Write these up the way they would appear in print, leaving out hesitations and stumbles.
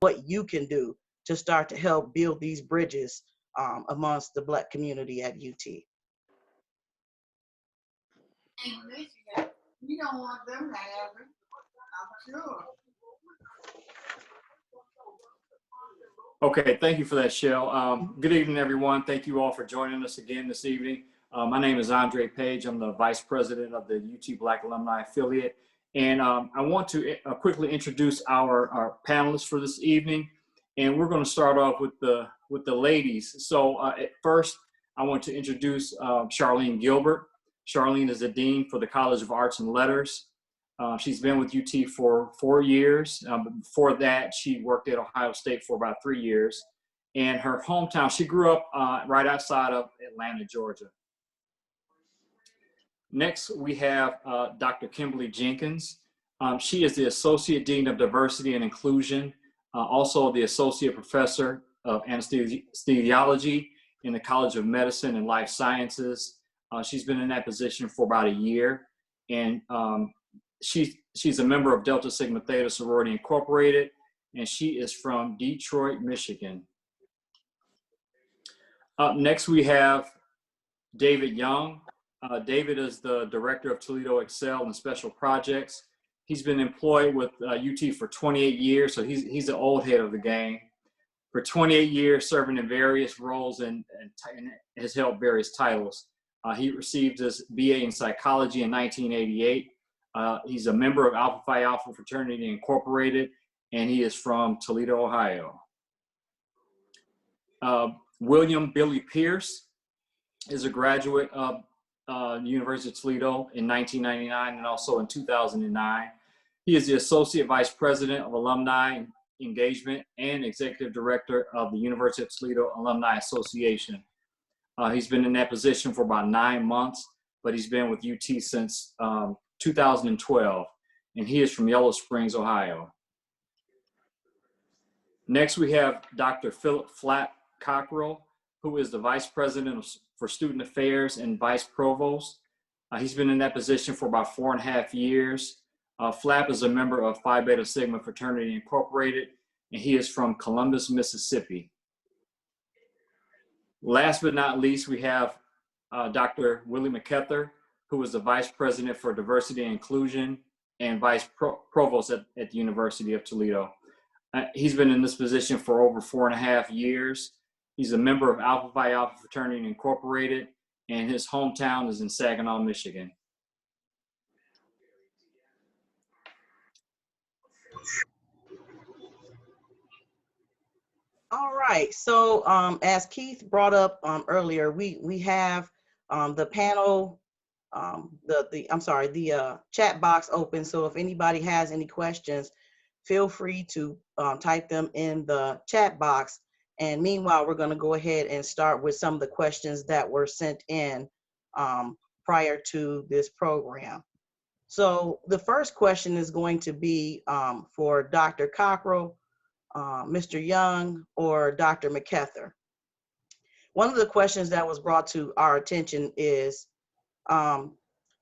what you can do to start to help build these bridges amongst the Black community at UT. You don't want them to have it, I'm sure. Okay, thank you for that, Shell. Good evening, everyone. Thank you all for joining us again this evening. My name is Andre Page. I'm the Vice President of the UT Black Alumni Affiliate. And I want to quickly introduce our panelists for this evening. And we're going to start off with the ladies. So at first, I want to introduce Charlene Gilbert. Charlene is the Dean for the College of Arts and Letters. She's been with UT for 4 years. Before that, she worked at Ohio State for about 3 years. And her hometown, she grew up right outside of Atlanta, Georgia. Next, we have Dr. Kimberly Jenkins. She is the Associate Dean of Diversity and Inclusion, also the Associate Professor of Anesthesiology in the College of Medicine and Life Sciences. She's been in that position for about a year. And she's a member of Delta Sigma Theta Sorority Incorporated, and she is from Detroit, Michigan. Up next, we have David Young. David is the Director of Toledo Excel and Special Projects. He's been employed with UT for 28 years, so he's an old head of the game. For 28 years, serving in various roles and has held various titles. He received his BA in Psychology in 1988. He's a member of Alpha Phi Alpha Fraternity Incorporated, and he is from Toledo, Ohio. William Billy Pierce is a graduate of University of Toledo in 1999 and also in 2009. He is the Associate Vice President of Alumni Engagement and Executive Director of the University of Toledo Alumni Association. He's been in that position for about 9 months, but he's been with UT since 2012, and he is from Yellow Springs, Ohio. Next, we have Dr. Phillip Flatt Cockrell, who is the Vice President for Student Affairs and Vice Provost. He's been in that position for about 4.5 years. Flapp is a member of Phi Beta Sigma Fraternity Incorporated, and he is from Columbus, Mississippi. Last but not least, we have Dr. Willie McKether, who is the Vice President for Diversity and Inclusion and Vice Provost at the University of Toledo. He's been in this position for over 4.5 years. He's a member of Alpha Phi Alpha Fraternity Incorporated, and his hometown is in Saginaw, Michigan. All right, so as Keith brought up earlier, we have the panel, the chat box open. So if anybody has any questions, feel free to type them in the chat box. And meanwhile, we're going to go ahead and start with some of the questions that were sent in prior to this program. So the first question is going to be for Dr. Cockrell, Mr. Young, or Dr. McKether. One of the questions that was brought to our attention is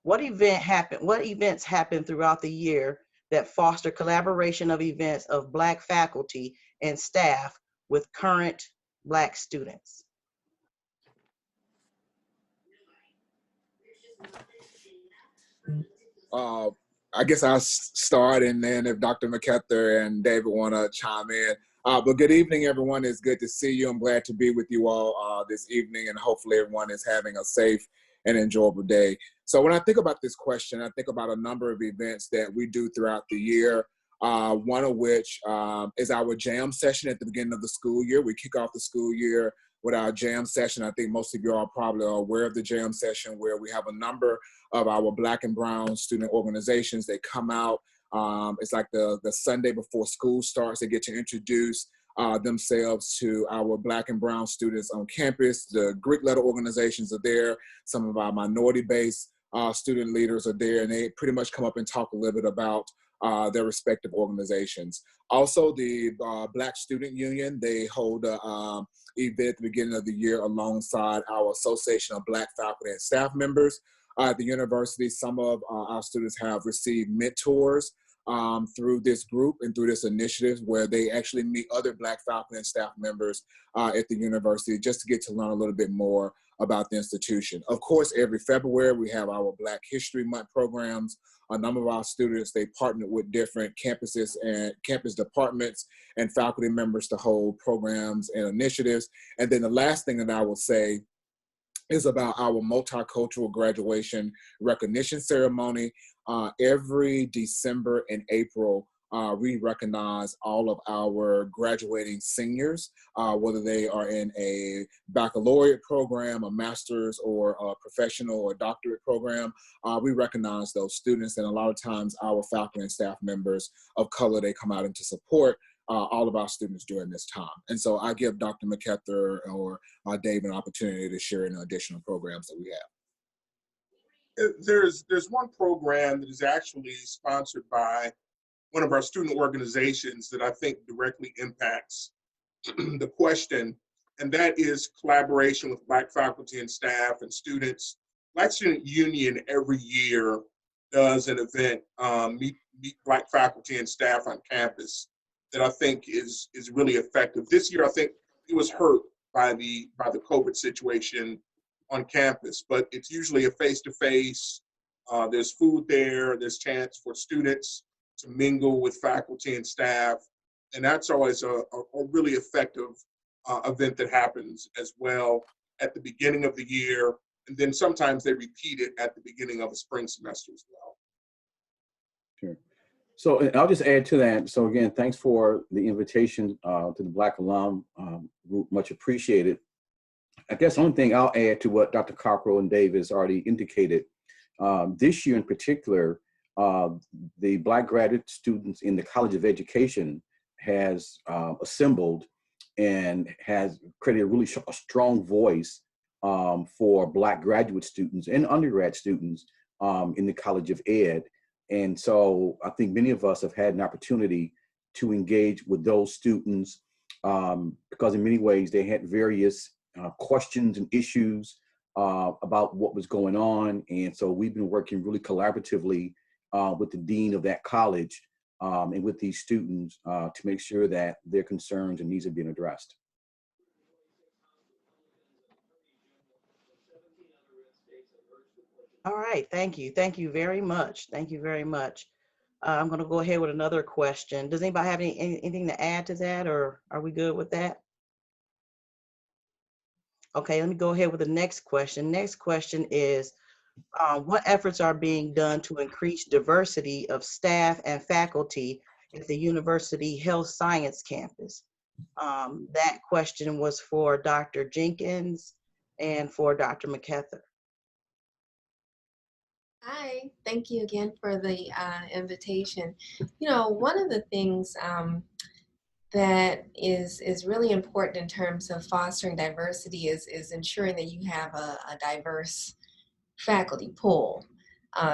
what events happen throughout the year that foster collaboration of events of Black faculty and staff with current Black students? I guess I'll start, and then if Dr. McKether and David want to chime in. But good evening, everyone. It's good to see you. I'm glad to be with you all this evening, and hopefully everyone is having a safe and enjoyable day. So when I think about this question, I think about a number of events that we do throughout the year, one of which is our jam session at the beginning of the school year. We kick off the school year with our jam session. I think most of you are probably aware of the jam session, where we have a number of our Black and brown student organizations. They come out. It's like the Sunday before school starts. They get to introduce themselves to our Black and brown students on campus. The Greek letter organizations are there. Some of our minority-based student leaders are there, and they pretty much come up and talk a little bit about their respective organizations. Also, the Black Student Union, they hold an event at the beginning of the year alongside our Association of Black Faculty and Staff Members. At the university, some of our students have received mentors through this group and through this initiative where they actually meet other Black faculty and staff members at the university just to get to learn a little bit more about the institution. Of course, every February we have our Black History Month programs. A number of our students, they partnered with different campuses and campus departments and faculty members to hold programs and initiatives. And then the last thing that I will say is about our multicultural graduation recognition ceremony. Every December and April, we recognize all of our graduating seniors, whether they are in a baccalaureate program, a master's, or a professional or doctorate program. We recognize those students, and a lot of times our faculty and staff members of color, they come out into support all of our students during this time. And so I give Dr. McKether or Dave an opportunity to share in additional programs that we have. There's one program that is actually sponsored by one of our student organizations that I think directly impacts the question, and that is collaboration with Black faculty and staff and students. Black Student Union every year does an event, meet Black faculty and staff on campus, that I think is really effective. This year, I think it was hurt by the COVID situation on campus, but it's usually a face-to-face. There's food there, there's chance for students to mingle with faculty and staff. And that's always a really effective event that happens as well at the beginning of the year. And then sometimes they repeat it at the beginning of a spring semester as well. Sure. So I'll just add to that. So again, thanks for the invitation to the Black Alum group, much appreciated. I guess the only thing I'll add to what Dr. Cockrell and Dave has already indicated, this year in particular, the Black graduate students in the College of Education has assembled and has created a really a strong voice for Black graduate students and undergrad students in the College of Ed. And so I think many of us have had an opportunity to engage with those students because in many ways they had various questions and issues about what was going on. And so we've been working really collaboratively with the dean of that college and with these students to make sure that their concerns and needs are being addressed. All right, thank you. Thank you very much. Thank you very much. I'm going to go ahead with another question. Does anybody have anything to add to that, or are we good with that? Okay, let me go ahead with the next question. Next question is, what efforts are being done to increase diversity of staff and faculty at the University Health Science Campus? That question was for Dr. Jenkins and for Dr. McKether. Hi, thank you again for the invitation. You know, one of the things that is really important in terms of fostering diversity is ensuring that you have a diverse faculty pool.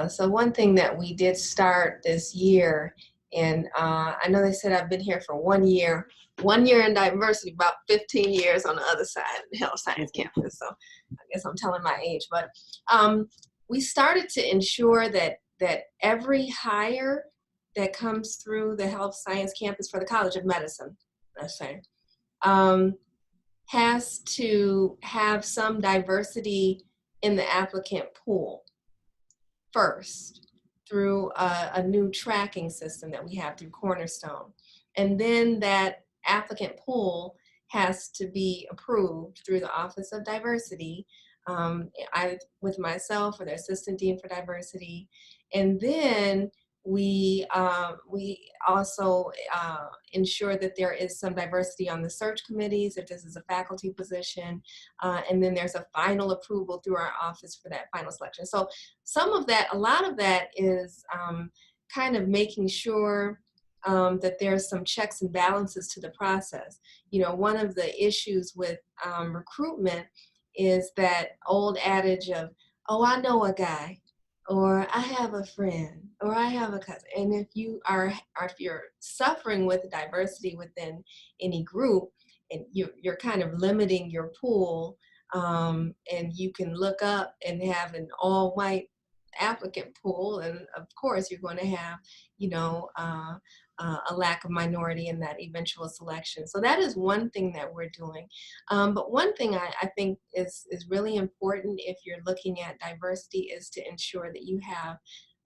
So one thing that we did start this year, and I know they said I've been here for 1 year in diversity, about 15 years on the other side of the health science campus. So I guess I'm telling my age, but we started to ensure that every hire that comes through the health science campus for the College of Medicine, let's say, has to have some diversity in the applicant pool first through a new tracking system that we have through Cornerstone. And then that applicant pool has to be approved through the Office of Diversity, with myself or the Assistant Dean for Diversity. And then we also ensure that there is some diversity on the search committees if this is a faculty position, and then there's a final approval through our office for that final selection. So a lot of that is kind of making sure that there's some checks and balances to the process. You know, one of the issues with recruitment is that old adage of, oh, I know a guy, or I have a friend, or I have a cousin. And if you're suffering with diversity within any group, and you're kind of limiting your pool, and you can look up and have an all white applicant pool, and of course you're going to have, you know, a lack of minority in that eventual selection. So that is one thing that we're doing. But one thing I think is really important if you're looking at diversity is to ensure that you have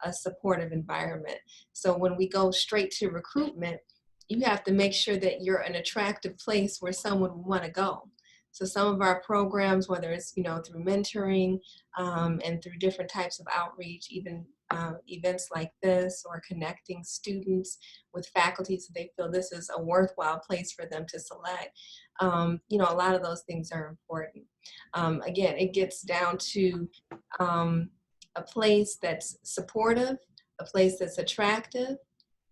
a supportive environment. So when we go straight to recruitment, you have to make sure that you're an attractive place where someone would want to go. So some of our programs, whether it's, you know, through mentoring and through different types of outreach, even events like this, or connecting students with faculty so they feel this is a worthwhile place for them to select. You know, a lot of those things are important. Again, it gets down to a place that's supportive, a place that's attractive,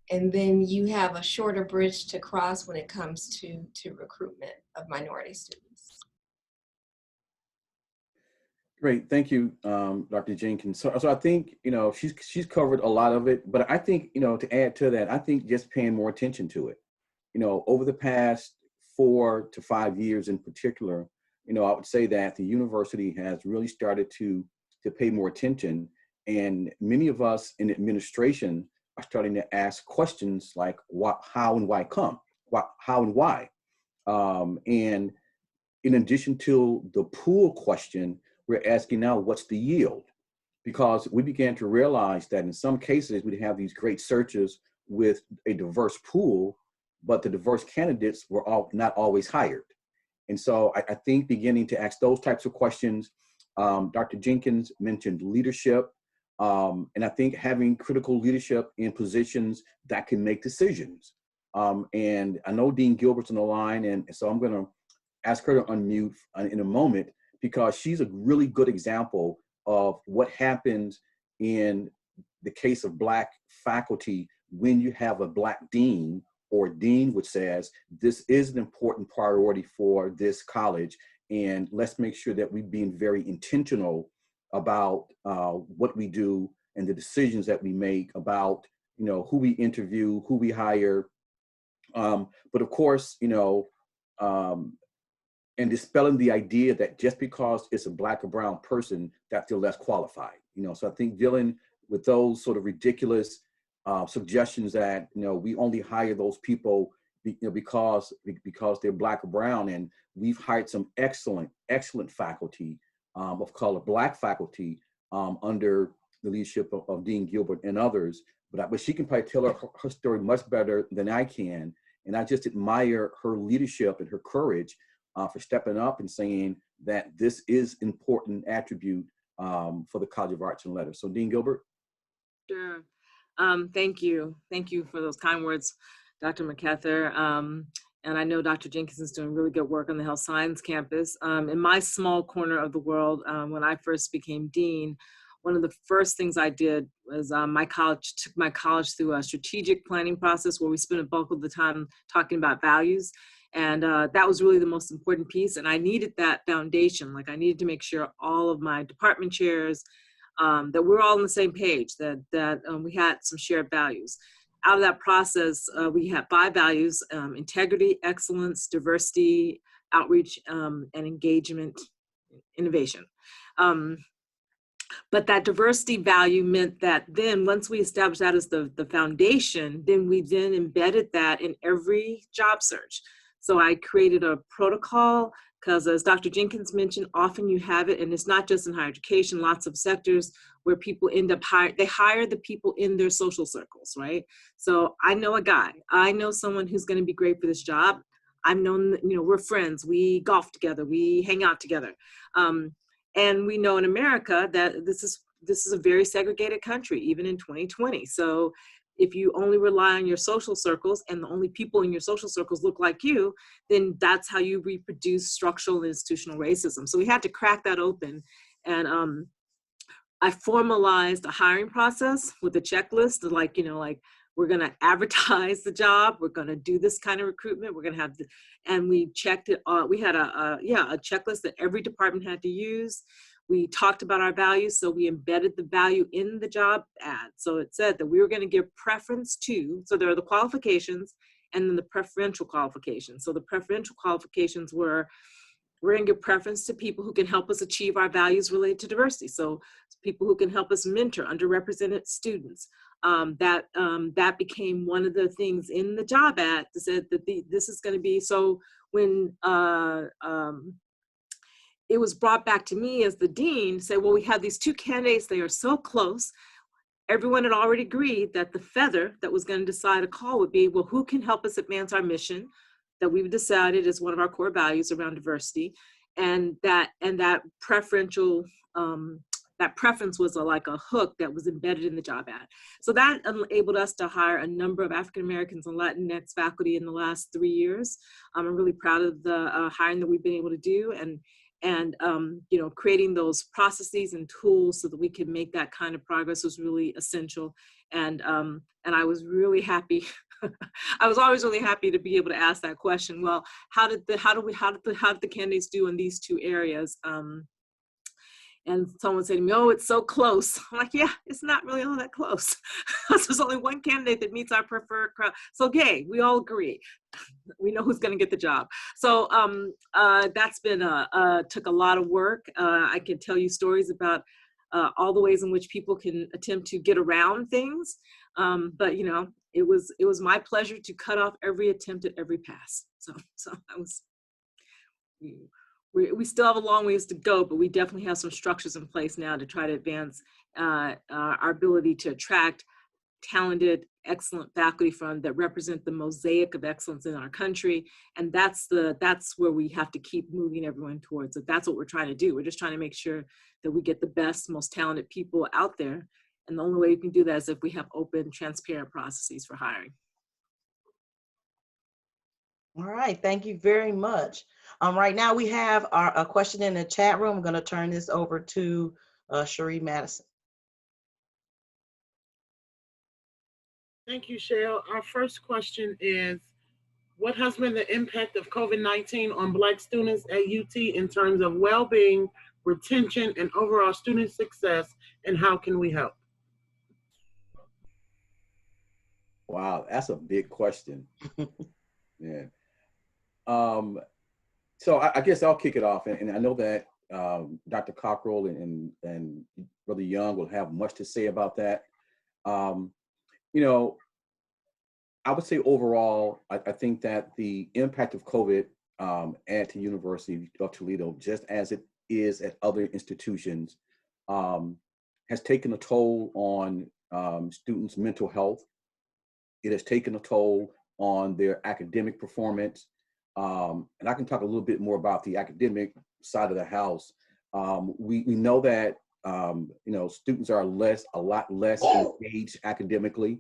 and then you have a shorter bridge to cross when it comes to recruitment of minority students. Great, thank you, Dr. Jenkins. So I think, you know, she's covered a lot of it, but I think, you know, to add to that, I think just paying more attention to it. You know, over the past 4 to 5 years in particular, you know, I would say that the university has really started to pay more attention, and many of us in administration are starting to ask questions like what, how, and why come, what, how, and why. And in addition to the pool question, we're asking now, what's the yield? Because we began to realize that in some cases, we have these great searches with a diverse pool, but the diverse candidates were not always hired. And so I think beginning to ask those types of questions, Dr. Jenkins mentioned leadership, and I think having critical leadership in positions that can make decisions. And I know Dean Gilbert's on the line, and so I'm gonna ask her to unmute in a moment, because she's a really good example of what happens in the case of Black faculty when you have a Black dean or dean which says, this is an important priority for this college, and let's make sure that we're being very intentional about what we do and the decisions that we make about, you know, who we interview, who we hire. But of course, you know, and dispelling the idea that just because it's a Black or brown person, that they're less qualified. You know, so I think dealing with those sort of ridiculous suggestions that, you know, we only hire those people, you know, because they're Black or brown, and we've hired some excellent faculty of color, Black faculty, under the leadership of Dean Gilbert and others. But she can probably tell her story much better than I can, and I just admire her leadership and her courage for stepping up and saying that this is important attribute for the College of Arts and Letters. So Dean Gilbert. Sure. Thank you. Thank you for those kind words, Dr. McKether. And I know Dr. Jenkins is doing really good work on the health science campus. In my small corner of the world, when I first became dean, one of the first things I did was took my college through a strategic planning process where we spent a bulk of the time talking about values. And that was really the most important piece. And I needed that foundation. Like, I needed to make sure all of my department chairs, that we're all on the same page, that we had some shared values. Out of that process, we had 5 values: integrity, excellence, diversity, outreach, and engagement, innovation. But that diversity value meant that then once we established that as the foundation, then we then embedded that in every job search. So I created a protocol, because as Dr. Jenkins mentioned, often you have it, and it's not just in higher education, lots of sectors where people end up they hire the people in their social circles, right? So I know a guy, I know someone who's going to be great for this job. I've known, you know, we're friends, we golf together, we hang out together. And we know in America that this is a very segregated country, even in 2020. So if you only rely on your social circles and the only people in your social circles look like you, then that's how you reproduce structural and institutional racism. So we had to crack that open. And I formalized a hiring process with a checklist of, like, you know, like, we're going to advertise the job, we're going to do this kind of recruitment, we're going to have, and we checked it. We had a checklist that every department had to use. We talked about our values, so we embedded the value in the job ad. So it said that we were going to give preference to, so there are the qualifications and then the preferential qualifications. So the preferential qualifications were we're going to give preference to people who can help us achieve our values related to diversity. So people who can help us mentor underrepresented students. That became one of the things in the job ad that said that this is going to be, so when it was brought back to me as the dean, say, well, we have these two candidates, they are so close. Everyone had already agreed that the feather that was going to decide a call would be, well, who can help us advance our mission that we've decided is one of our core values around diversity, and that preferential, that preference was like a hook that was embedded in the job ad. So that enabled us to hire a number of African Americans and Latinx faculty in the last 3 years. I'm really proud of the hiring that we've been able to do, and you know, creating those processes and tools so that we can make that kind of progress was really essential. And I was really happy. I was always really happy to be able to ask that question. Well, how did the candidates do in these two areas? And someone said to me, oh, it's so close. I'm like, yeah, it's not really all that close. There's only one candidate that meets our preferred crowd. So, okay, we all agree. We know who's going to get the job. So that's been, took a lot of work. I can tell you stories about all the ways in which people can attempt to get around things. But, you know, it was my pleasure to cut off every attempt at every pass. So that was, we still have a long ways to go, but we definitely have some structures in place now to try to advance our ability to attract talented, excellent faculty that represent the mosaic of excellence in our country. And that's where we have to keep moving everyone towards it. That's what we're trying to do. We're just trying to make sure that we get the best, most talented people out there. And the only way we can do that is if we have open, transparent processes for hiring. All right, thank you very much. Right now we have a question in the chat room. I'm going to turn this over to Cherie Madison. Thank you, Shale. Our first question is, what has been the impact of COVID-19 on Black students at UT in terms of well-being, retention, and overall student success, and how can we help? Wow, that's a big question. Yeah. So I guess I'll kick it off, and I know that Dr. Cockrell and Brother Young will have much to say about that. You know, I would say overall, I think that the impact of COVID at the University of Toledo, just as it is at other institutions, has taken a toll on students' mental health. It has taken a toll on their academic performance. And I can talk a little bit more about the academic side of the house. We know that you know, students are a lot less engaged academically.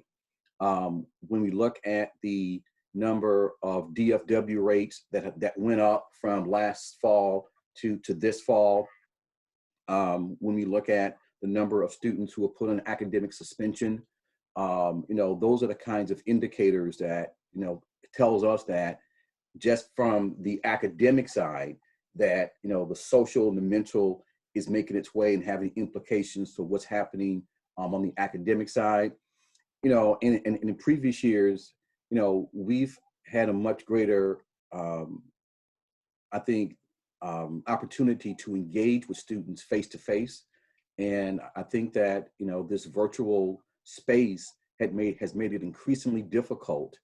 When we look at the number of DFW rates that went up from last fall to this fall, when we look at the number of students who are put on academic suspension, you know, those are the kinds of indicators that, you know, tells us that just from the academic side, that, you know, the social and the mental is making its way and having implications to what's happening on the academic side. You know, in previous years, you know, we've had a much greater, I think, opportunity to engage with students face to face. And I think that, you know, this virtual space has made it increasingly difficult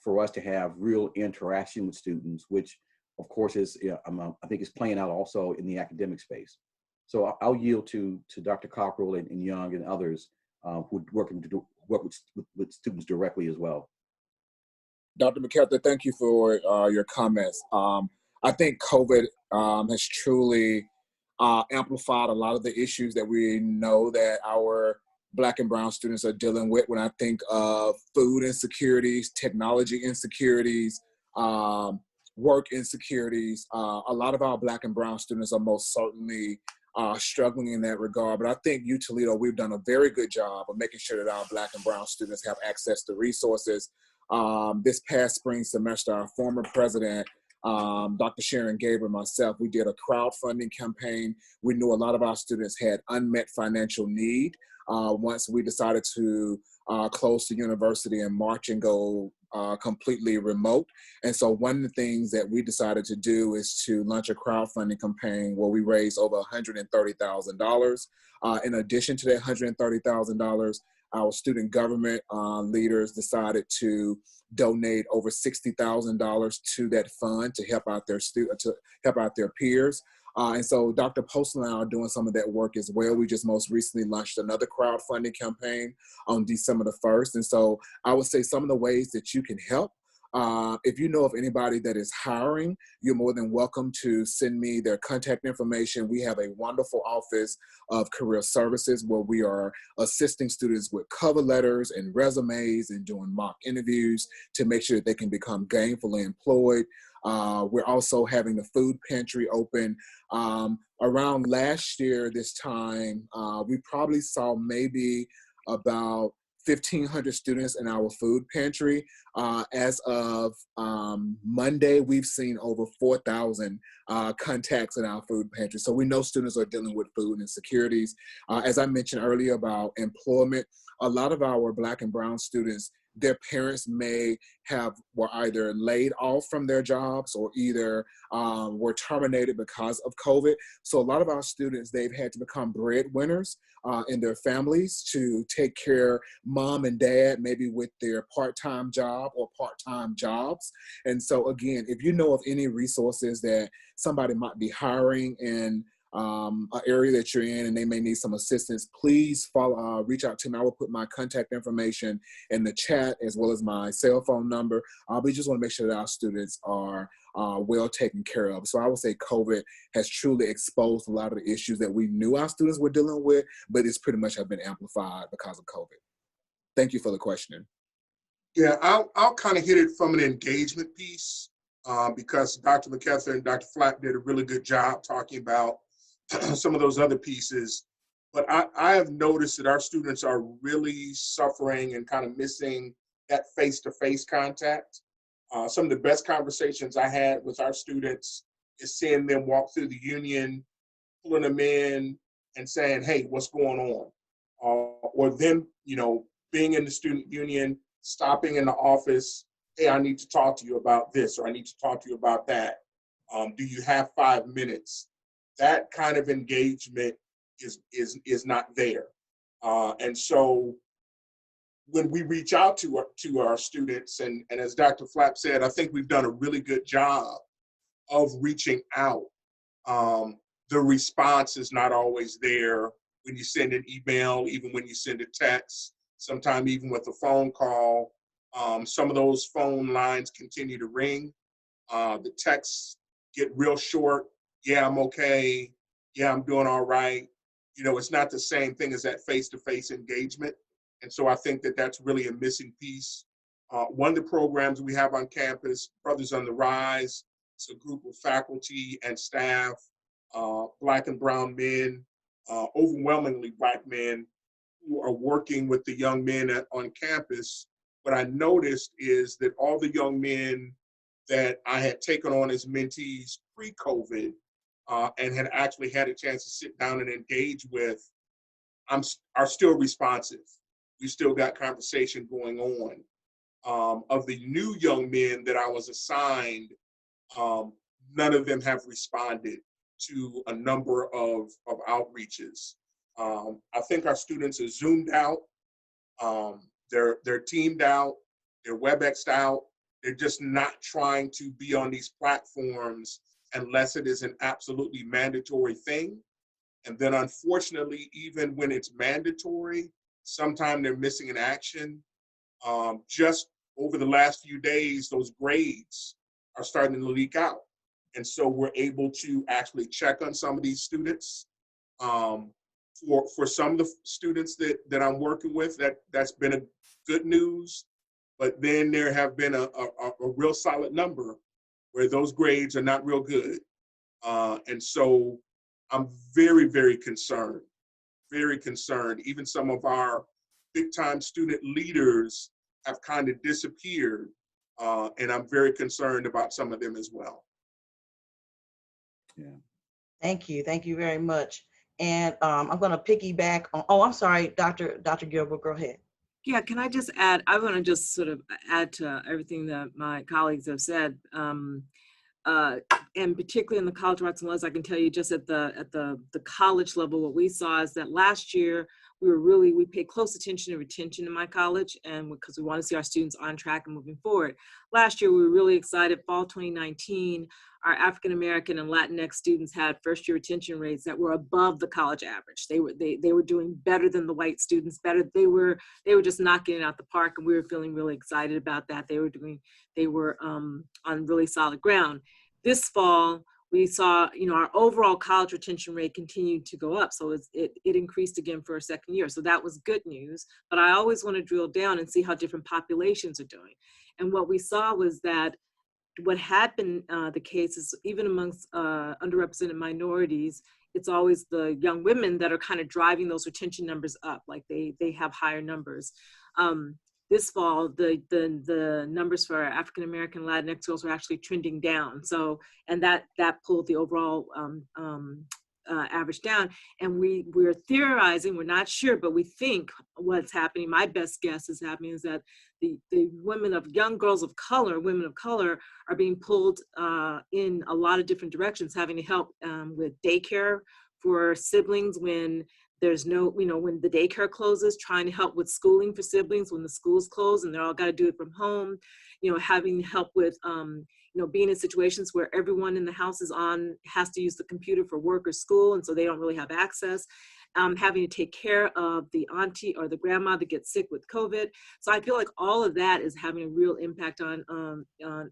for us to have real interaction with students, which of course is, you know, I think is playing out also in the academic space. So I'll yield to Dr. Cockrell and Young and others who work with students directly as well. Dr. McKether, thank you for your comments. I think COVID has truly amplified a lot of the issues that we know that our Black and brown students are dealing with. When I think of food insecurities, technology insecurities, work insecurities, a lot of our Black and brown students are most certainly struggling in that regard. But I think UT Toledo, we've done a very good job of making sure that our Black and brown students have access to resources. This past spring semester, our former president, Dr. Charlene Gilbert, myself, we did a crowdfunding campaign. We knew a lot of our students had unmet financial need. Once we decided to close the university in March and go completely remote. And so one of the things that we decided to do is to launch a crowdfunding campaign where we raised over $130,000. In addition to that $130,000, our student government leaders decided to donate over $60,000 to that fund to help out their peers. And so Dr. Postle and I are doing some of that work as well. We just most recently launched another crowdfunding campaign on December the 1st. And so I would say some of the ways that you can help. If you know of anybody that is hiring, you're more than welcome to send me their contact information. We have a wonderful office of career services where we are assisting students with cover letters and resumes and doing mock interviews to make sure that they can become gainfully employed. We're also having the food pantry open. Around last year, this time, we probably saw maybe about 1,500 students in our food pantry. As of Monday, we've seen over 4,000 contacts in our food pantry. So we know students are dealing with food insecurities. As I mentioned earlier about employment, a lot of our Black and Brown students, their parents were either laid off from their jobs or either were terminated because of COVID. So a lot of our students, they've had to become breadwinners in their families to take care mom and dad, maybe with their part-time job or part-time jobs. And so again, if you know of any resources that somebody might be hiring in an area that you're in and they may need some assistance, please reach out to me. I will put my contact information in the chat as well as my cell phone number. We just want to make sure that our students are well taken care of. So I would say COVID has truly exposed a lot of the issues that we knew our students were dealing with, but it's pretty much have been amplified because of COVID. Thank you for the question. Yeah, I'll kind of hit it from an engagement piece because Dr. McKether and Dr. Flapp did a really good job talking about some of those other pieces. But I have noticed that our students are really suffering and kind of missing that face-to-face contact. Some of the best conversations I had with our students is seeing them walk through the union, pulling them in and saying, hey, what's going on? Or them, being in the student union, stopping in the office, hey, I need to talk to you about this, or I need to talk to you about that. Do you have 5 minutes? That kind of engagement is not there. And so when we reach out to our students, and as Dr. Flapp said, I think we've done a really good job of reaching out. The response is not always there when you send an email, even when you send a text, sometimes even with a phone call. Some of those phone lines continue to ring. The texts get real short. Yeah, I'm okay. Yeah, I'm doing all right. It's not the same thing as that face-to-face engagement. And so I think that that's really a missing piece. One of the programs we have on campus, Brothers on the Rise, it's a group of faculty and staff, Black and brown men, overwhelmingly Black men, who are working with the young men on campus. What I noticed is that all the young men that I had taken on as mentees pre-COVID and had actually had a chance to sit down and engage with are still responsive. We still got conversation going on. Of the new young men that I was assigned, none of them have responded to a number of outreaches. I think our students are Zoomed out, they're teamed out, they're WebExed out. They're just not trying to be on these platforms unless it is an absolutely mandatory thing. And then unfortunately, even when it's mandatory, sometimes they're missing in action. Just over the last few days, those grades are starting to leak out. And so we're able to actually check on some of these students. For some of the students that I'm working with, that's been a good news. But then there have been a real solid number where those grades are not real good. And so I'm very, very concerned, very concerned. Even some of our big time student leaders have kind of disappeared. And I'm very concerned about some of them as well. Yeah. Thank you. Thank you very much. And I'm going to piggyback on, oh, I'm sorry, Dr. Gilbert, go ahead. Yeah, can I just add, I want to just sort of add to everything that my colleagues have said. And particularly in the college arts and laws, I can tell you just at the college level, what we saw is that last year we paid close attention to retention in my college, and because we want to see our students on track and moving forward. Last year, we were really excited. Fall 2019, our African American and Latinx students had first year retention rates that were above the college average. They were doing better than the white students. They were just knocking it out the park, and we were feeling really excited about that. They were on really solid ground. This fall, we saw, our overall college retention rate continued to go up. So it increased again for a second year. So that was good news. But I always want to drill down and see how different populations are doing. And what we saw was that what had been the case is even amongst underrepresented minorities, it's always the young women that are kind of driving those retention numbers up. Like they have higher numbers. This fall, the numbers for African American Latinx girls were actually trending down. So, and that pulled the overall average down. And we're theorizing, we're not sure, but we think what's happening, my best guess is happening, is that the young girls of color, women of color, are being pulled in a lot of different directions, having to help with daycare for siblings when there's no, when the daycare closes, trying to help with schooling for siblings when the schools close and they're all got to do it from home, having help with, being in situations where everyone in the house has to use the computer for work or school, and so they don't really have access, having to take care of the auntie or the grandma that gets sick with COVID. So I feel like all of that is having a real impact on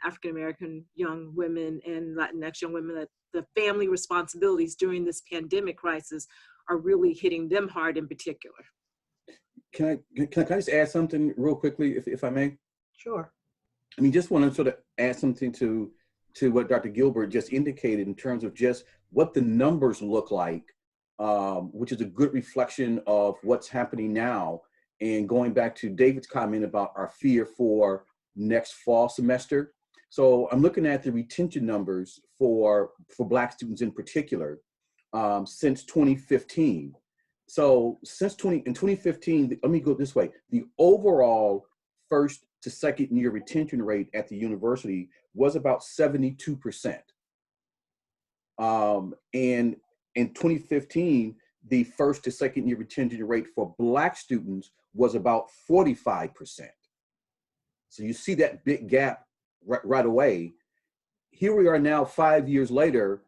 African-American young women and Latinx young women, that the family responsibilities during this pandemic crisis are really hitting them hard in particular. Can I just add something real quickly, if I may? Sure. I mean, just want to sort of add something to what Dr. Gilbert just indicated in terms of just what the numbers look like, which is a good reflection of what's happening now. And going back to David's comment about our fear for next fall semester. So I'm looking at the retention numbers for Black students in particular since 2015. So in 2015, let me go this way. The overall first to second year retention rate at the university was about 72%. And in 2015, the first to second year retention rate for Black students was about 45%. So you see that big gap right away. Here we are now 5 years later,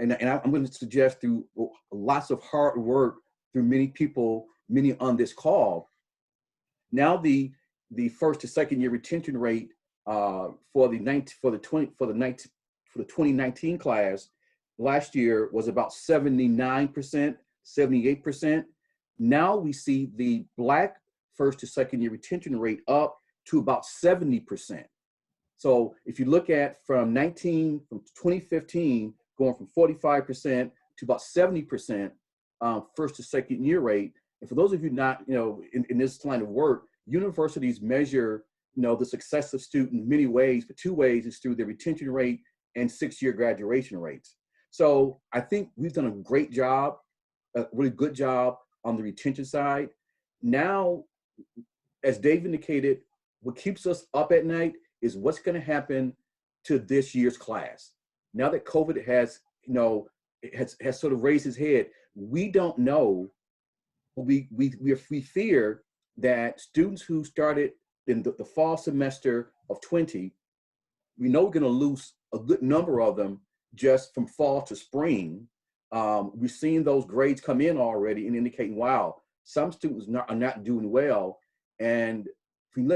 and I'm going to suggest through lots of hard work through many people, many on this call, now the first to second year retention rate for the 2019 class last year was about 79%, 78%. Now we see the Black first to second year retention rate up to about 70%. So if you look at from 2015, going from 45% to about 70% first to second year rate. And for those of you not, in this line of work, universities measure, the success of students many ways, but two ways is through their retention rate and 6-year graduation rates. So I think we've done a great job, a really good job on the retention side. Now, as Dave indicated, what keeps us up at night is what's going to happen to this year's class. Now that COVID has, has sort of raised its head, we don't know. We fear that students who started in the fall semester of 20, we know we're going to lose a good number of them just from fall to spring. We're seeing those grades come in already and indicating, wow, some students are not doing well. And if we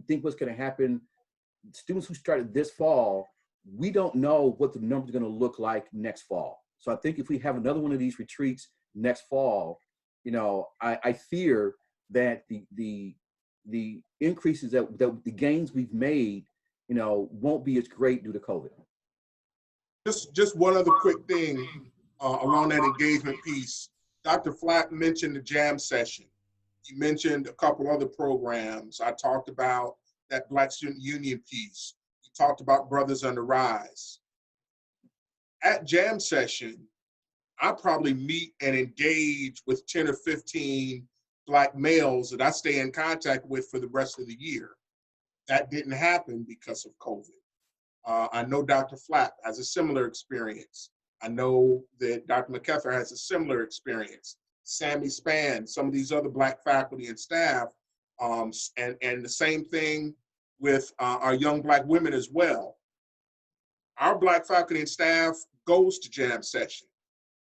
think what's going to happen, students who started this fall, we don't know what the numbers are going to look like next fall. So I think if we have another one of these retreats next fall, I fear that the increases that the gains we've made, won't be as great due to COVID. Just one other quick thing around that engagement piece. Dr. Flatt mentioned the jam session. You mentioned a couple other programs. I talked about that Black Student Union piece. We talked about Brothers on the Rise. At jam session, I probably meet and engage with 10 or 15 Black males that I stay in contact with for the rest of the year. That didn't happen because of COVID. I know Dr. Flapp has a similar experience. I know that Dr. McKether has a similar experience. Sammy Spann, some of these other Black faculty and staff, and the same thing with our young Black women as well. Our Black faculty and staff goes to jam session.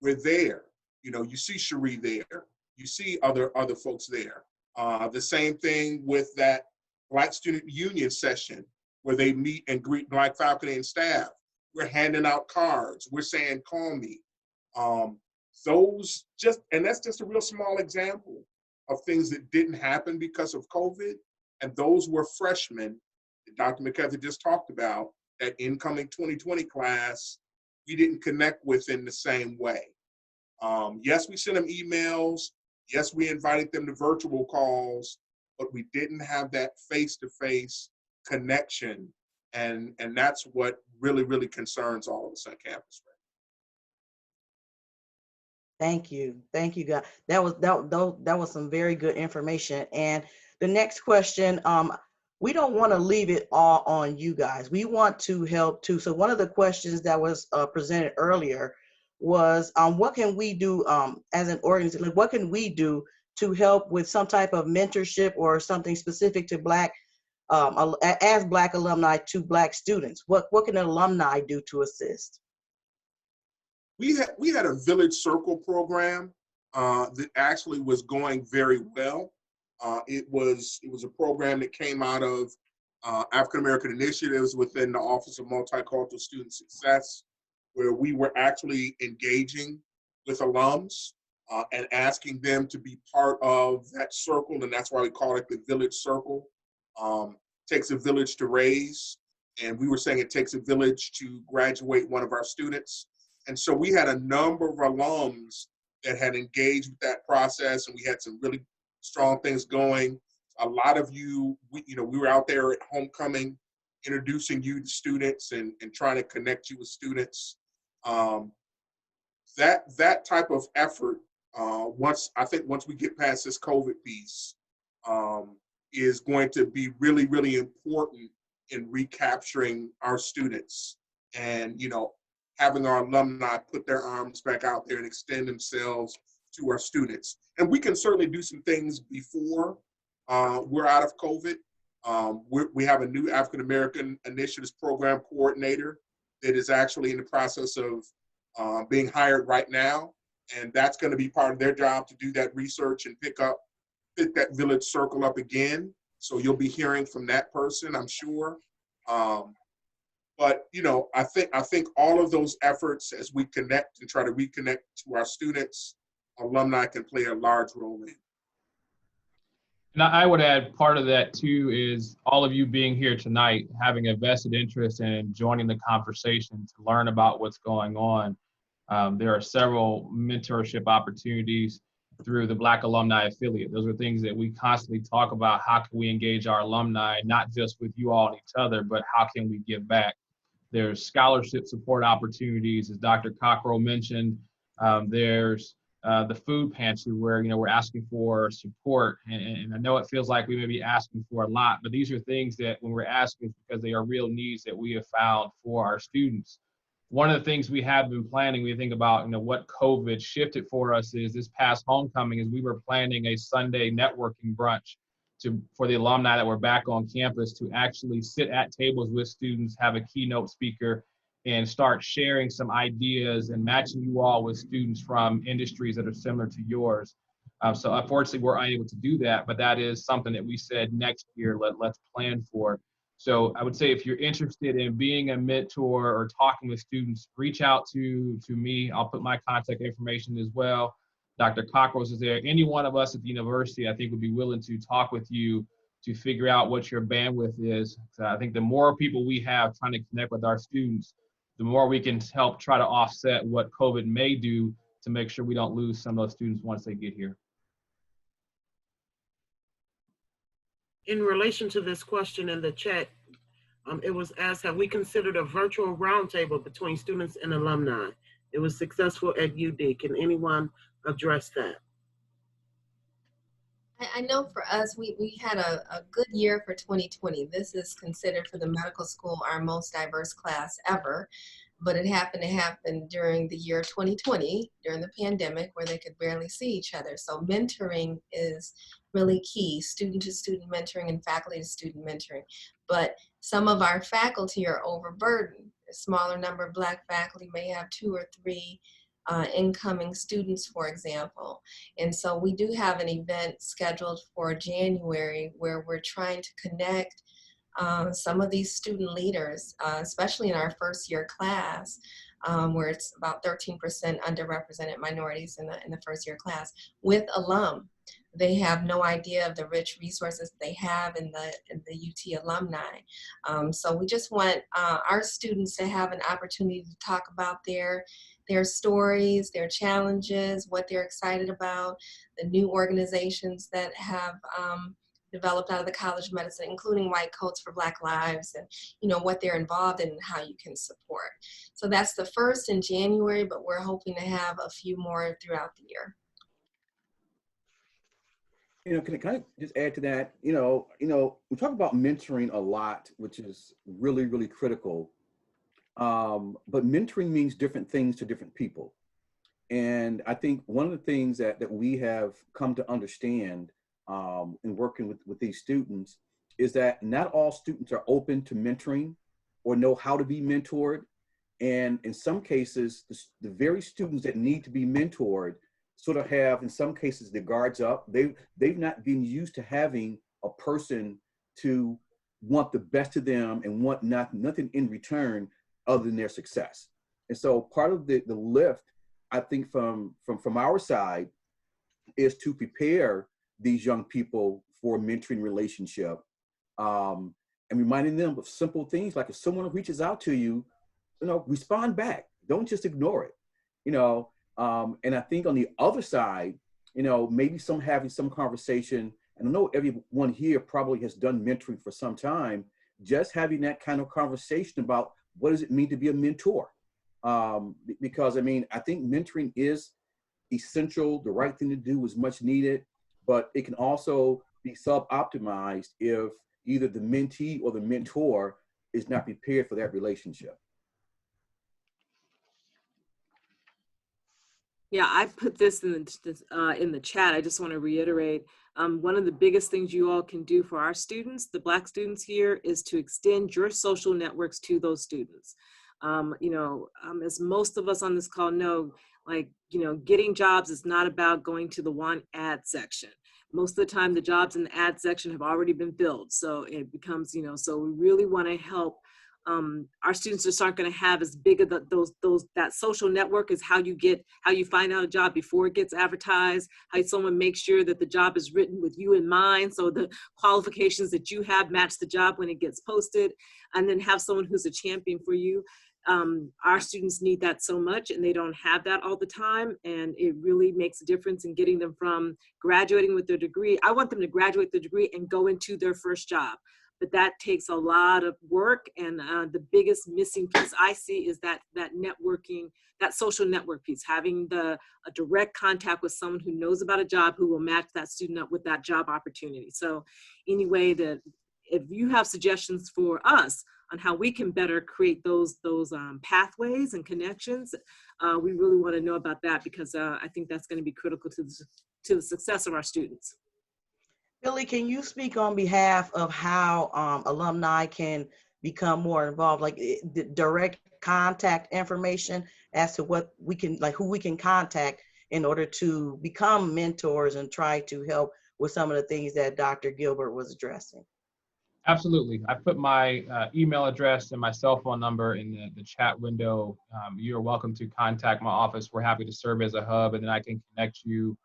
We're there. You know, you see Cherie there. You see other folks there. The same thing with that Black Student Union session where they meet and greet Black faculty and staff. We're handing out cards. We're saying, call me. And that's just a real small example of things that didn't happen because of COVID. And those were freshmen that Dr. McKether just talked about, that incoming 2020 class, we didn't connect with in the same way. Yes, we sent them emails. Yes, we invited them to virtual calls, but we didn't have that face-to-face connection. And that's what really, really concerns all of us on campus right now. Thank you, guys. That was some very good information. And the next question, we don't want to leave it all on you guys. We want to help too. So one of the questions that was presented earlier was, what can we do as an organization? What can we do to help with some type of mentorship or something specific to Black, as Black alumni to Black students? What can an alumni do to assist? We had a Village Circle program that actually was going very well. It was a program that came out of African American initiatives within the Office of Multicultural Student Success, where we were actually engaging with alums and asking them to be part of that circle, and that's why we call it the Village Circle. Takes a village to raise, and we were saying it takes a village to graduate one of our students. And so we had a number of alums that had engaged with that process, and we had some really strong things going. A lot of you, we were out there at homecoming introducing you to students and trying to connect you with students. That type of effort, once we get past this COVID piece, is going to be really, really important in recapturing our students and, having our alumni put their arms back out there and extend themselves to our students. And we can certainly do some things before we're out of COVID. We have a new African American Initiatives Program Coordinator that is actually in the process of being hired right now. And that's going to be part of their job, to do that research and pick that Village Circle up again. So you'll be hearing from that person, I'm sure. But I think all of those efforts, as we connect and try to reconnect to our students, alumni can play a large role in. And I would add, part of that too is all of you being here tonight, having a vested interest in joining the conversation to learn about what's going on. There are several mentorship opportunities through the Black Alumni Affiliate. Those are things that we constantly talk about. How can we engage our alumni, not just with you all and each other, but how can we give back? There's scholarship support opportunities, as Dr. Cockrell mentioned. There's the food pantry, where we're asking for support, and I know it feels like we may be asking for a lot, but these are things that when we're asking, because they are real needs that we have found for our students. One of the things we have been planning, we think about what COVID shifted for us, is this past homecoming, is we were planning a Sunday networking brunch for the alumni that were back on campus to actually sit at tables with students, have a keynote speaker, and start sharing some ideas and matching you all with students from industries that are similar to yours. So unfortunately, we're unable to do that, but that is something that we said next year, let's plan for. So I would say, if you're interested in being a mentor or talking with students, reach out to me. I'll put my contact information as well. Dr. Cockrell is there. Any one of us at the university, I think, would be willing to talk with you to figure out what your bandwidth is. So I think the more people we have trying to connect with our students, the more we can help try to offset what COVID may do to make sure we don't lose some of those students once they get here. In relation to this question in the chat, it was asked, have we considered a virtual roundtable between students and alumni? It was successful at UD. Can anyone address that? I know for us, we had a good year for 2020. This is considered for the medical school our most diverse class ever, but it happened to happen during the year 2020, during the pandemic, where they could barely see each other. So mentoring is really key, student-to-student mentoring and faculty-to-student mentoring. But some of our faculty are overburdened. A smaller number of Black faculty may have 2 or 3 incoming students, for example. And so we do have an event scheduled for January where we're trying to connect some of these student leaders, especially in our first year class, where it's about 13% underrepresented minorities in the first year class, with alum. They have no idea of the rich resources they have in the UT alumni. So we just want our students to have an opportunity to talk about their stories, their challenges, what they're excited about, the new organizations that have developed out of the College of Medicine, including White Coats for Black Lives, and what they're involved in and how you can support. So that's the first in January, but we're hoping to have a few more throughout the year. Can I just add to that? We talk about mentoring a lot, which is really, really critical. But mentoring means different things to different people. And I think one of the things that we have come to understand in working with these students is that not all students are open to mentoring or know how to be mentored. And in some cases, the very students that need to be mentored sort of have, in some cases, the guards up. They've not been used to having a person to want the best of them and want nothing in return other than their success. And so part of the lift, I think from our side, is to prepare these young people for a mentoring relationship, and reminding them of simple things like if someone reaches out to you, respond back. Don't just ignore it. And I think on the other side, maybe having some conversation, and I know everyone here probably has done mentoring for some time, just having that kind of conversation about what does it mean to be a mentor? Because I think mentoring is essential. The right thing to do is much needed, but it can also be sub-optimized if either the mentee or the mentor is not prepared for that relationship. Yeah, I put this in the chat. I just want to reiterate, one of the biggest things you all can do for our students, the Black students here, is to extend your social networks to those students. As most of us on this call know, getting jobs is not about going to the one ad section. Most of the time, the jobs in the ad section have already been filled. So it becomes, so we really want to help. Our students just aren't going to have as big of that social network as how you find out a job before it gets advertised, how someone makes sure that the job is written with you in mind, so the qualifications that you have match the job when it gets posted, and then have someone who's a champion for you. Our students need that so much, and they don't have that all the time, and it really makes a difference in getting them from graduating with their degree. I want them to graduate their degree and go into their first job. But that takes a lot of work, and the biggest missing piece I see is that networking, that social network piece, having a direct contact with someone who knows about a job, who will match that student up with that job opportunity. So anyway, if you have suggestions for us on how we can better create those pathways and connections, we really want to know about that, because I think that's going to be critical to the success of our students. Billy, can you speak on behalf of how alumni can become more involved, like the direct contact information as to what we can, who we can contact in order to become mentors and try to help with some of the things that Dr. Gilbert was addressing? Absolutely. I put my email address and my cell phone number in the chat window. You're welcome to contact my office. We're happy to serve as a hub, and then I can connect you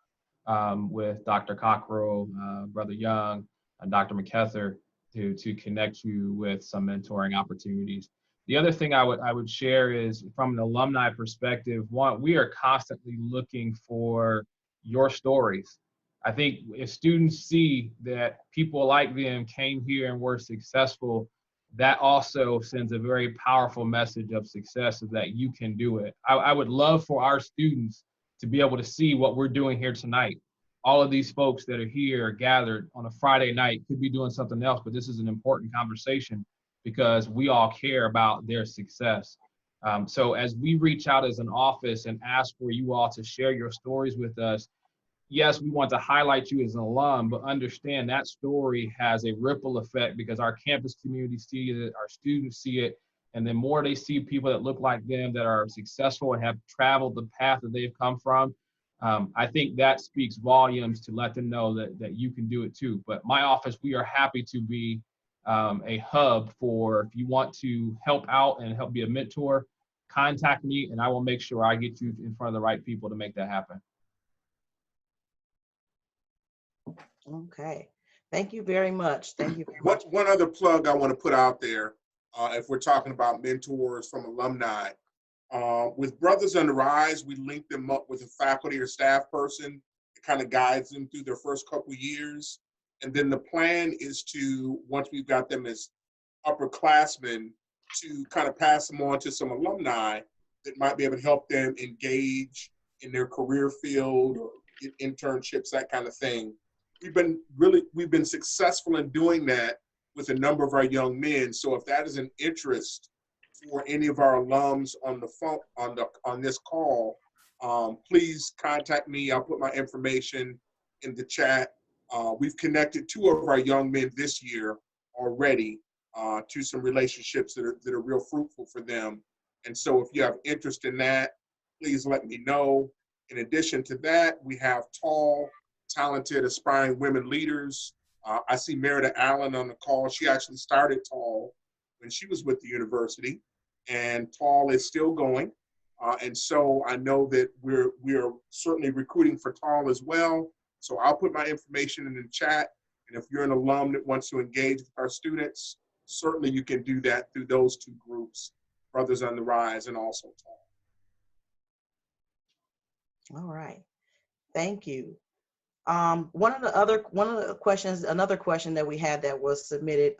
with Dr. Cockrell, Brother Young, and Dr. McKether to connect you with some mentoring opportunities. The other thing I would share is, from an alumni perspective, one, we are constantly looking for your stories. I think if students see that people like them came here and were successful, that also sends a very powerful message of success, is that you can do it. I would love for our students to be able to see what we're doing here tonight. all of these folks that are here gathered on a Friday night could be doing something else, but this is an important conversation because we all care about their success. So as we reach out as an office and ask for you all to share your stories with us, yes, we want to highlight you as an alum, but understand that story has a ripple effect because our campus community sees it, our students see it, and the more they see people that look like them that are successful and have traveled the path that they've come from, I think that speaks volumes to let them know that you can do it too. But my office, we are happy to be a hub for if you want to help out and help be a mentor, contact me and I will make sure I get you in front of the right people to make that happen. Okay. Thank you very much. Thank you very much. One other plug I want to put out there, if we're talking about mentors from alumni, with Brothers on the Rise, we link them up with a faculty or staff person that kind of guides them through their first couple of years. And then the plan is to, once we've got them as upperclassmen, to kind of pass them on to some alumni that might be able to help them engage in their career field or get internships, that kind of thing. We've been successful in doing that with a number of our young men. So if that is an interest for any of our alums on the phone, on this call, please contact me. I'll put my information in the chat. We've connected 2 of our young men this year already to some relationships that are real fruitful for them. And so if you have interest in that, please let me know. In addition to that, we have tall, talented, aspiring women leaders. I see Meredith Allen on the call. She actually started Tall when she was with the university, and Tall is still going. And so I know that we're certainly recruiting for Tall as well. So I'll put my information in the chat. And if you're an alum that wants to engage with our students, certainly you can do that through those 2 groups, Brothers on the Rise and also Tall. All right. Thank you. Another question that we had that was submitted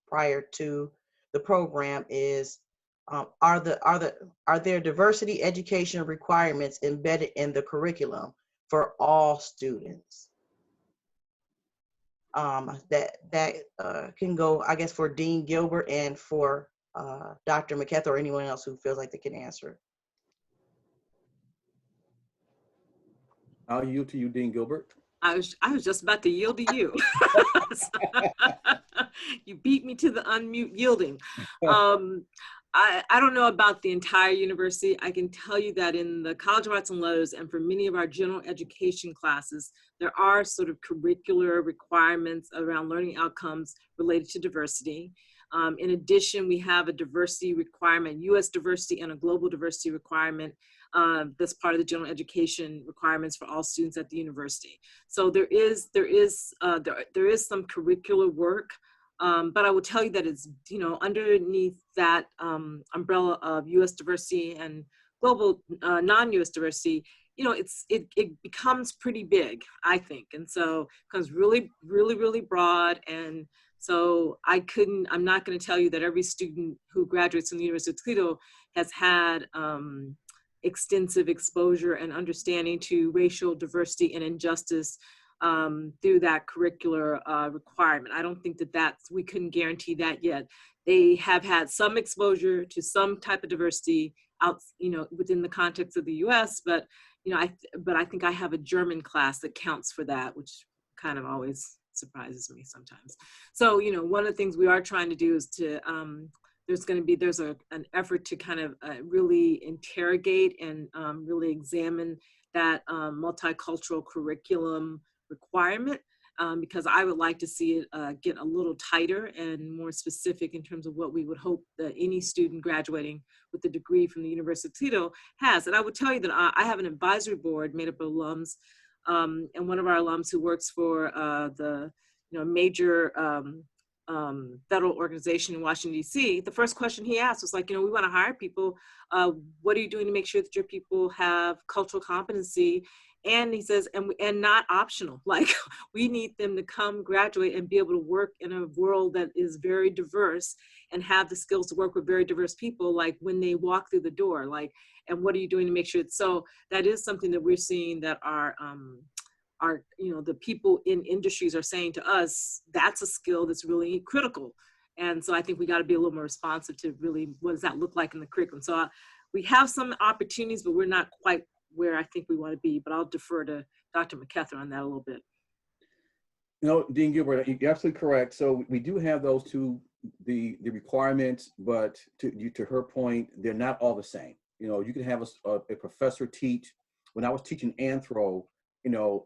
prior to the program is, are there diversity education requirements embedded in the curriculum for all students? That can go, I guess, for Dean Gilbert and for Dr. McKether or anyone else who feels like they can answer. I'll yield to you, Dean Gilbert. I was just about to yield to you. You beat me to the unmute yielding. I don't know about the entire university. I can tell you that in the College of Arts and Letters and for many of our general education classes, there are sort of curricular requirements around learning outcomes related to diversity. In addition, we have a diversity requirement, U.S. diversity and a global diversity requirement. That's part of the general education requirements for all students at the university. So there is some curricular work, but I will tell you that it's, underneath that umbrella of U.S. diversity and global non-U.S. diversity, it becomes pretty big, I think, and so it becomes really, really, really broad. And so I'm not going to tell you that every student who graduates from the University of Toledo has had extensive exposure and understanding to racial diversity and injustice through that curricular requirement. I don't think we couldn't guarantee that yet. They have had some exposure to some type of diversity out, within the context of the U.S., but I think I have a German class that counts for that, which kind of always surprises me sometimes. So, one of the things we are trying to do is to there's an effort to kind of really interrogate and really examine that multicultural curriculum requirement, because I would like to see it get a little tighter and more specific in terms of what we would hope that any student graduating with a degree from the University of Toledo has. And I would tell you that I have an advisory board made up of alums, and one of our alums who works for the major federal organization in Washington, D.C., the first question he asked was like, we want to hire people. What are you doing to make sure that your people have cultural competency? And he says, and not optional. Like, we need them to come graduate and be able to work in a world that is very diverse and have the skills to work with very diverse people, like when they walk through the door, like, and what are you doing to make sure? So that is something that we're seeing that our the people in industries are saying to us, that's a skill that's really critical. And so I think we got to be a little more responsive to really what does that look like in the curriculum. So we have some opportunities, but we're not quite where I think we want to be. But I'll defer to Dr. McKether on that a little bit. Dean Gilbert, you're absolutely correct. So we do have those two, the requirements, but to her point, they're not all the same. You can have a professor teach. When I was teaching anthro,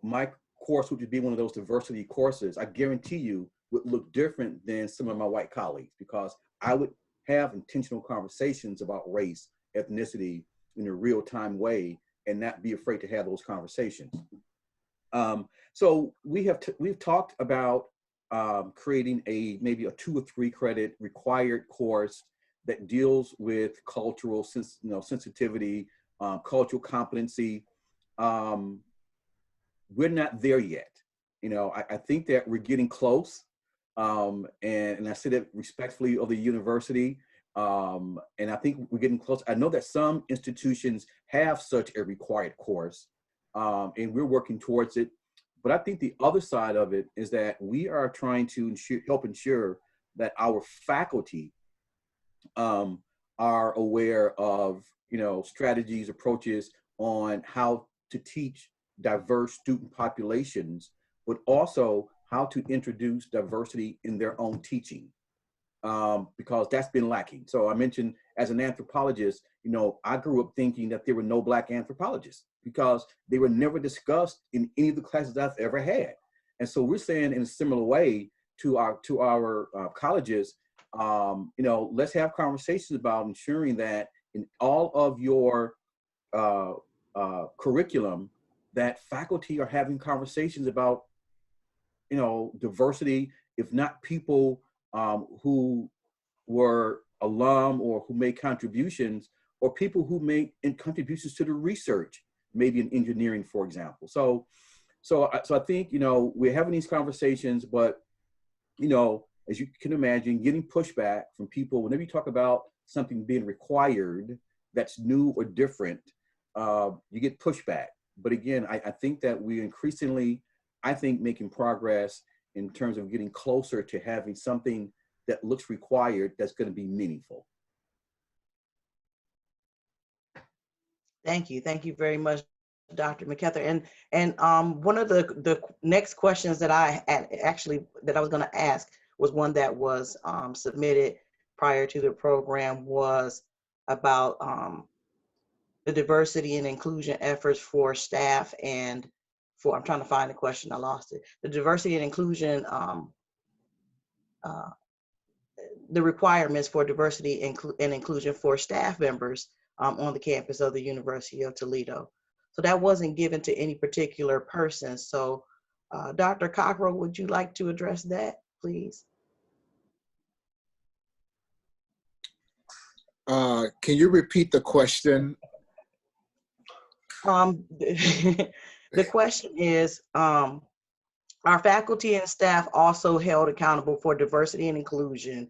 my course would be one of those diversity courses. I guarantee you would look different than some of my white colleagues, because I would have intentional conversations about race, ethnicity in a real-time way and not be afraid to have those conversations. So we've talked about creating maybe a 2 or 3 credit required course that deals with cultural sensitivity, cultural competency. We're not there yet. I think that we're getting close. And I say that respectfully of the university. And I think we're getting close. I know that some institutions have such a required course, and we're working towards it. But I think the other side of it is that we are trying to help ensure that our faculty are aware of, strategies, approaches on how to teach diverse student populations, but also how to introduce diversity in their own teaching, because that's been lacking. So I mentioned, as an anthropologist, I grew up thinking that there were no Black anthropologists because they were never discussed in any of the classes I've ever had. And so we're saying in a similar way to our colleges, let's have conversations about ensuring that in all of your curriculum, that faculty are having conversations about diversity, if not people who were alum or who made contributions, or people who make contributions to the research, maybe in engineering, for example. So I think, we're having these conversations, but, as you can imagine, getting pushback from people, whenever you talk about something being required that's new or different, you get pushback. But again, I think that we're increasingly, making progress in terms of getting closer to having something that looks required that's going to be meaningful. Thank you. Thank you very much, Dr. McKether. And one of the next questions that I was going to ask was one that was submitted prior to the program, was about the diversity and inclusion efforts for staff and I'm trying to find the question, I lost it. The diversity and inclusion, the requirements for diversity and inclusion for staff members on the campus of the University of Toledo. So that wasn't given to any particular person. So Dr. Cockrell, would you like to address that, please? Can you repeat the question? The question is, are faculty and staff also held accountable for diversity and inclusion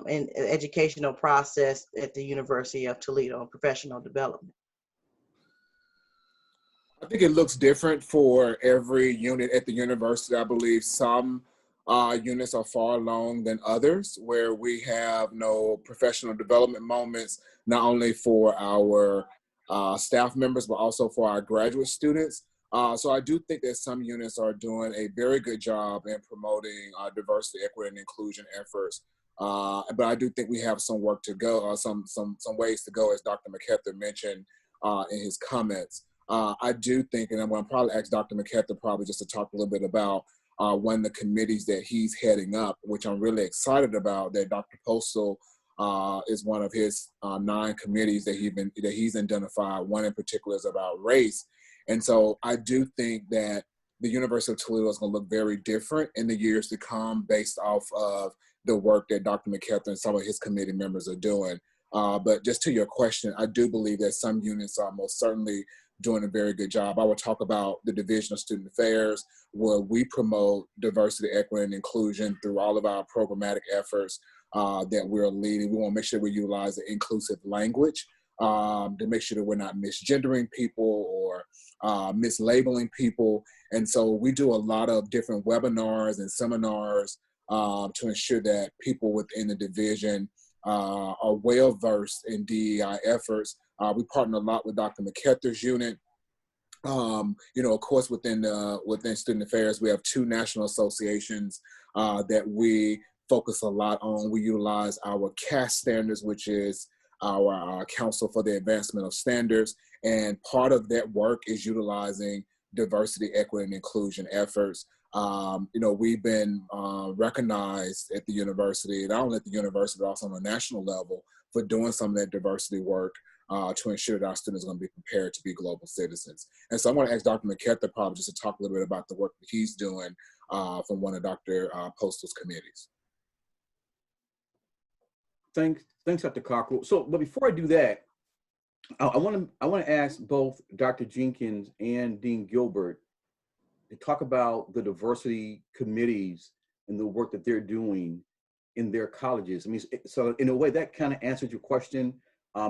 in the educational process at the University of Toledo and professional development? I think it looks different for every unit at the university. I believe some units are far along than others, where we have no professional development moments, not only for our staff members, but also for our graduate students. So I do think that some units are doing a very good job in promoting diversity, equity, and inclusion efforts. But I do think we have some work to go, some ways to go, as Dr. McKether mentioned in his comments. I do think, and I'm going to probably ask Dr. McKether probably just to talk a little bit about one of the committees that he's heading up, which I'm really excited about, that Dr. Postal is one of his 9 committees that he's identified. One in particular is about race. And so I do think that the University of Toledo is going to look very different in the years to come based off of the work that Dr. McKether and some of his committee members are doing. But just to your question, I do believe that some units are most certainly doing a very good job. I will talk about the Division of Student Affairs, where we promote diversity, equity, and inclusion through all of our programmatic efforts that we're leading. We want to make sure we utilize the inclusive language to make sure that we're not misgendering people or mislabeling people. And so we do a lot of different webinars and seminars to ensure that people within the division are well versed in DEI efforts. We partner a lot with Dr. McKether's unit. Of course, within student affairs, we have 2 national associations that we focus a lot on. We utilize our CAST standards, which is our Council for the Advancement of Standards. And part of that work is utilizing diversity, equity, and inclusion efforts. We've been recognized at the university, not only at the university, but also on a national level, for doing some of that diversity work to ensure that our students are going to be prepared to be global citizens. And so I want to ask Dr. McKether probably just to talk a little bit about the work that he's doing from one of Dr. Postal's committees. Thanks, Dr. Cockrell. So, but before I do that, I want to ask both Dr. Jenkins and Dean Gilbert to talk about the diversity committees and the work that they're doing in their colleges. I mean, so in a way that kind of answers your question.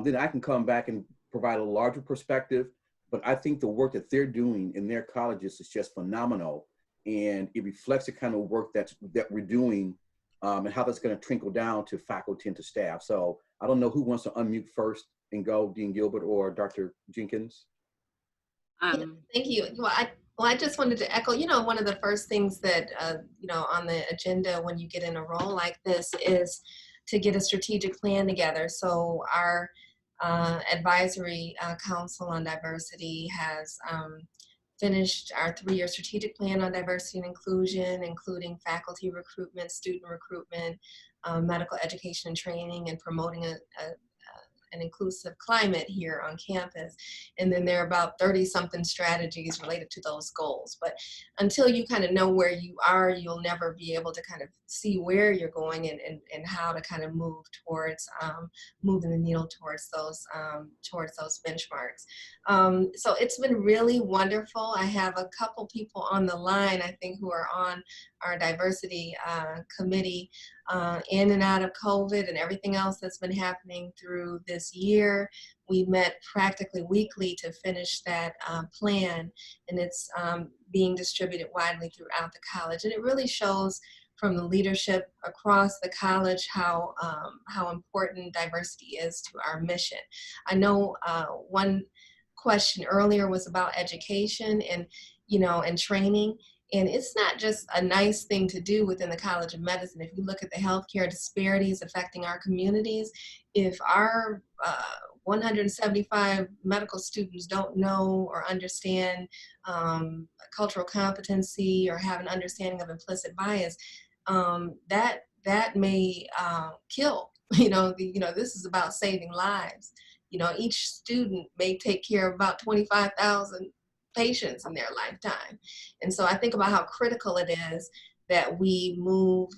Then I can come back and provide a larger perspective, but I think the work that they're doing in their colleges is just phenomenal, and it reflects the kind of work that we're doing and how that's going to trickle down to faculty and to staff. So I don't know who wants to unmute first and go, Dean Gilbert or Dr. Jenkins. Thank you. Well, I just wanted to echo, one of the first things that, on the agenda when you get in a role like this is to get a strategic plan together. So our advisory council on diversity has finished our 3-year strategic plan on diversity and inclusion, including faculty recruitment, student recruitment, medical education and training, and promoting an inclusive climate here on campus. And then there are about 30-something strategies related to those goals. But until you kind of know where you are, you'll never be able to kind of see where you're going and how to kind of move towards moving the needle towards those benchmarks. So it's been really wonderful. I have a couple people on the line, I think, who are on our diversity committee in and out of COVID and everything else that's been happening through this year. We met practically weekly to finish that plan, and it's being distributed widely throughout the college. And it really shows from the leadership across the college how important diversity is to our mission. I know one question earlier was about education and training. And it's not just a nice thing to do within the College of Medicine. If you look at the healthcare disparities affecting our communities, if our 175 medical students don't know or understand cultural competency or have an understanding of implicit bias, that may kill. This is about saving lives. Each student may take care of about 25,000 patients in their lifetime. And so I think about how critical it is that we move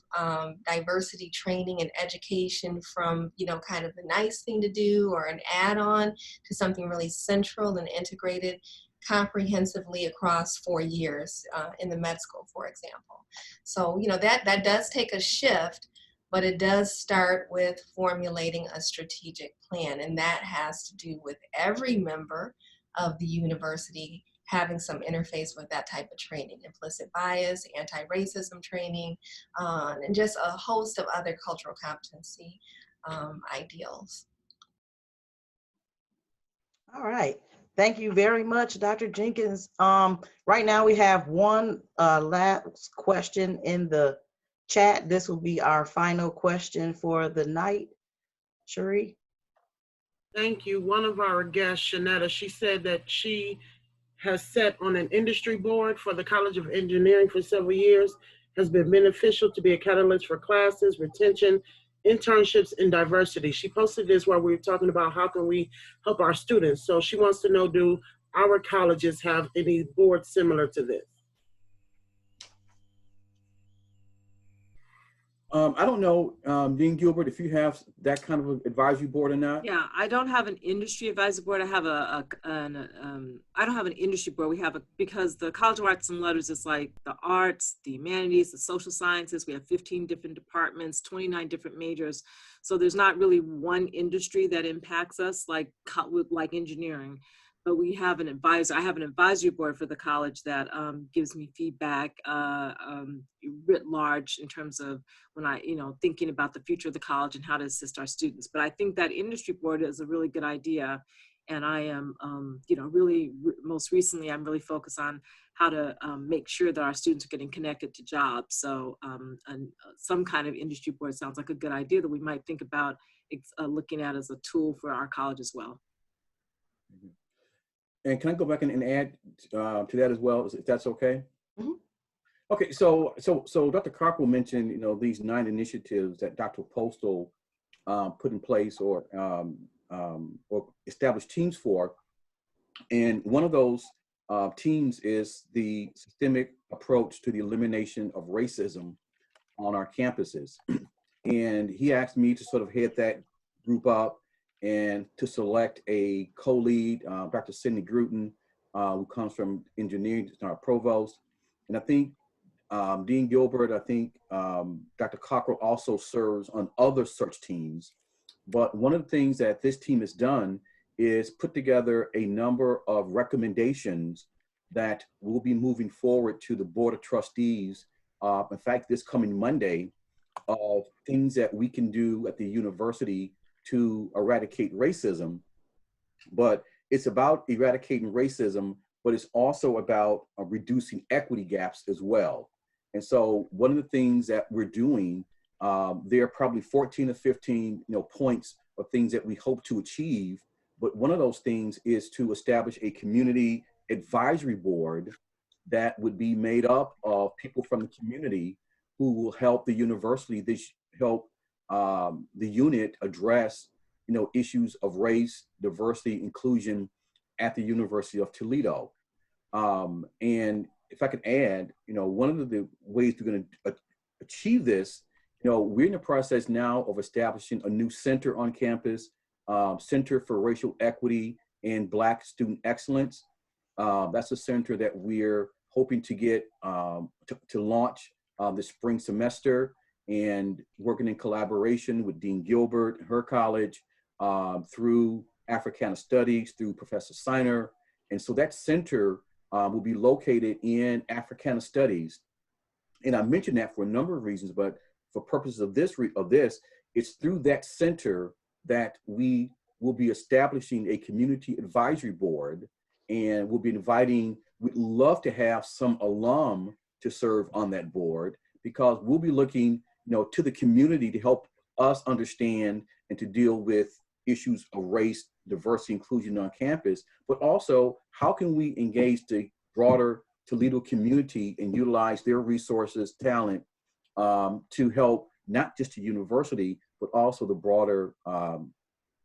diversity training and education from, kind of the nice thing to do or an add-on to something really central and integrated comprehensively across 4 years in the med school, for example. So, that does take a shift, but it does start with formulating a strategic plan. And that has to do with every member of the university having some interface with that type of training, implicit bias, anti-racism training, and just a host of other cultural competency ideals. All right. Thank you very much, Dr. Jenkins. Right now we have one last question in the chat. This will be our final question for the night. Cherie? Thank you. One of our guests, Shanetta, she said that she has sat on an industry board for the College of Engineering for several years, has been beneficial to be a catalyst for classes, retention, internships, and diversity. She posted this while we were talking about how can we help our students. So she wants to know, do our colleges have any boards similar to this? I don't know, Dean Gilbert, if you have that kind of advisory board or not. Yeah, I don't have an industry advisory board. I have I don't have an industry board. We have because the College of Arts and Letters is like the arts, the humanities, the social sciences. We have 15 different departments, 29 different majors. So there's not really one industry that impacts us like engineering. But we have an advisor. I have an advisory board for the college that gives me feedback writ large in terms of when I, thinking about the future of the college and how to assist our students. But I think that industry board is a really good idea. And I am, most recently, I'm really focused on how to make sure that our students are getting connected to jobs. So some kind of industry board sounds like a good idea that we might think about looking at as a tool for our college as well. Mm-hmm. And can I go back and add to that as well, if that's okay? Mm-hmm. Okay, so Dr. Cockrell mentioned, these 9 initiatives that Dr. Postal put in place or established teams for. And one of those teams is the systemic approach to the elimination of racism on our campuses. And he asked me to sort of head that group up and to select a co-lead, Dr. Sidney Gruton, who comes from engineering, our provost. And I think Dean Gilbert, I think Dr. Cockrell also serves on other search teams. But one of the things that this team has done is put together a number of recommendations that will be moving forward to the Board of Trustees. In fact, this coming Monday, of things that we can do at the university to eradicate racism. But it's about eradicating racism, but it's also about reducing equity gaps as well. And so one of the things that we're doing, there are probably 14 or 15 points of things that we hope to achieve. But one of those things is to establish a community advisory board that would be made up of people from the community who will help the university, help the unit address issues of race, diversity, inclusion at the University of Toledo. And if I could add, one of the ways we're going to achieve this, we're in the process now of establishing a new center on campus, Center for Racial Equity and Black Student Excellence. That's a center that we're hoping to get to launch this spring semester, and working in collaboration with Dean Gilbert and her college, through Africana Studies, through Professor Seiner. And so that center will be located in Africana Studies. And I mentioned that for a number of reasons, but for purposes of this, it's through that center that we will be establishing a community advisory board, and we'll be we'd love to have some alum to serve on that board, because we'll be looking, to the community to help us understand and to deal with issues of race, diversity, inclusion on campus, but also how can we engage the broader Toledo community and utilize their resources, talent, to help not just the university, but also the broader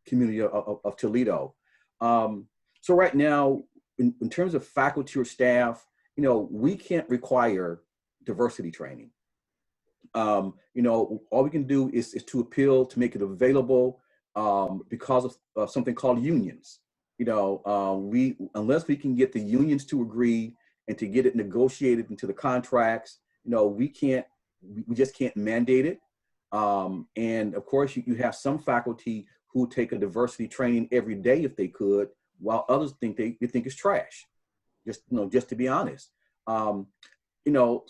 community of Toledo. So right now, in terms of faculty or staff, we can't require diversity training. All we can do is to appeal to make it available because of something called unions. Unless we can get the unions to agree and to get it negotiated into the contracts, we just can't mandate it. And of course, you have some faculty who take a diversity training every day if they could, while others think they think it's trash. Just to be honest. So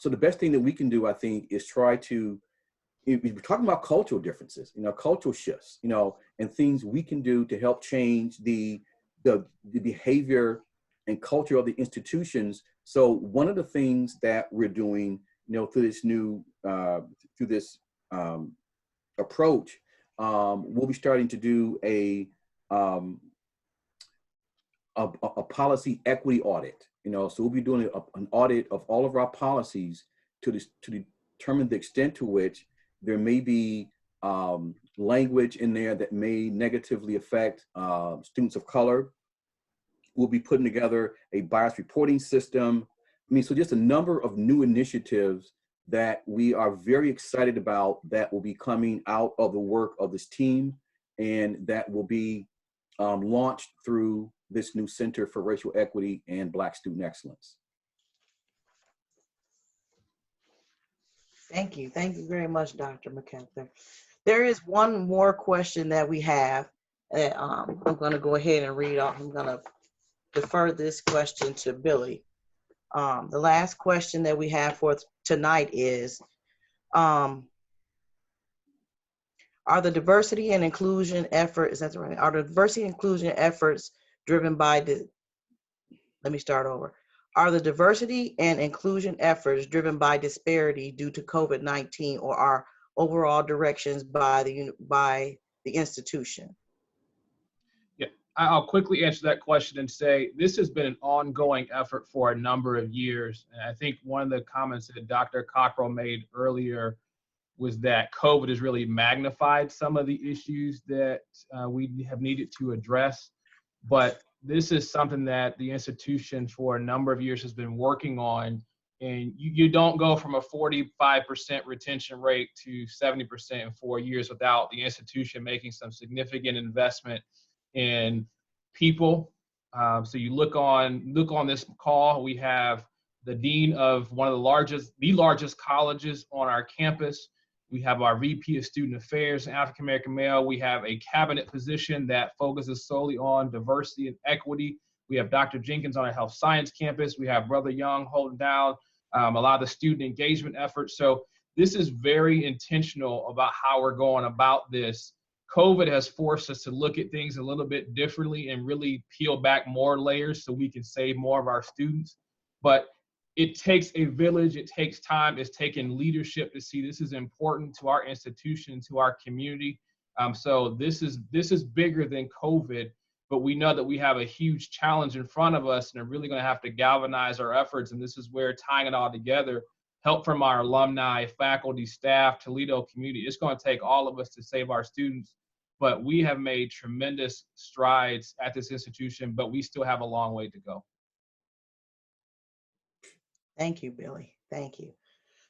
the best thing that we can do, I think, is try to, we're talking about cultural differences, cultural shifts, and things we can do to help change the behavior and culture of the institutions. So one of the things that we're doing, through this new, through this approach, we'll be starting to do a policy equity audit. So we'll be doing an audit of all of our policies to determine the extent to which there may be language in there that may negatively affect students of color. We'll be putting together a bias reporting system. So just a number of new initiatives that we are very excited about that will be coming out of the work of this team, and that will be launched through this new Center for Racial Equity and Black Student Excellence. Thank you. Thank you very much, Dr. McKether. There is one more question that we have. I'm going to go ahead and read off. I'm going to defer this question to Billy. The last question that we have for tonight is, are the diversity and inclusion efforts, is that right? Are the diversity and inclusion efforts driven by the, let me start over. Are the diversity and inclusion efforts driven by disparity due to COVID-19, or are overall directions by the institution? Yeah, I'll quickly answer that question and say this has been an ongoing effort for a number of years. And I think one of the comments that Dr. Cockrell made earlier was that COVID has really magnified some of the issues that we have needed to address. But this is something that the institution for a number of years has been working on. And you don't go from a 45% retention rate to 70% in 4 years without the institution making some significant investment in people. So you look on this call, we have the dean of one of the largest colleges on our campus. We have our VP of Student Affairs, an African-American male. We have a cabinet position that focuses solely on diversity and equity. We have Dr. Jenkins on our health science campus. We have Brother Young holding down a lot of the student engagement efforts. So this is very intentional about how we're going about this. COVID has forced us to look at things a little bit differently and really peel back more layers so we can save more of our students. But it takes a village, it takes time, it's taken leadership to see this is important to our institution, to our community. So this is bigger than COVID, but we know that we have a huge challenge in front of us and are really gonna have to galvanize our efforts. And this is where tying it all together, help from our alumni, faculty, staff, Toledo community, it's gonna take all of us to save our students. But we have made tremendous strides at this institution, but we still have a long way to go. Thank you, Billy. Thank you.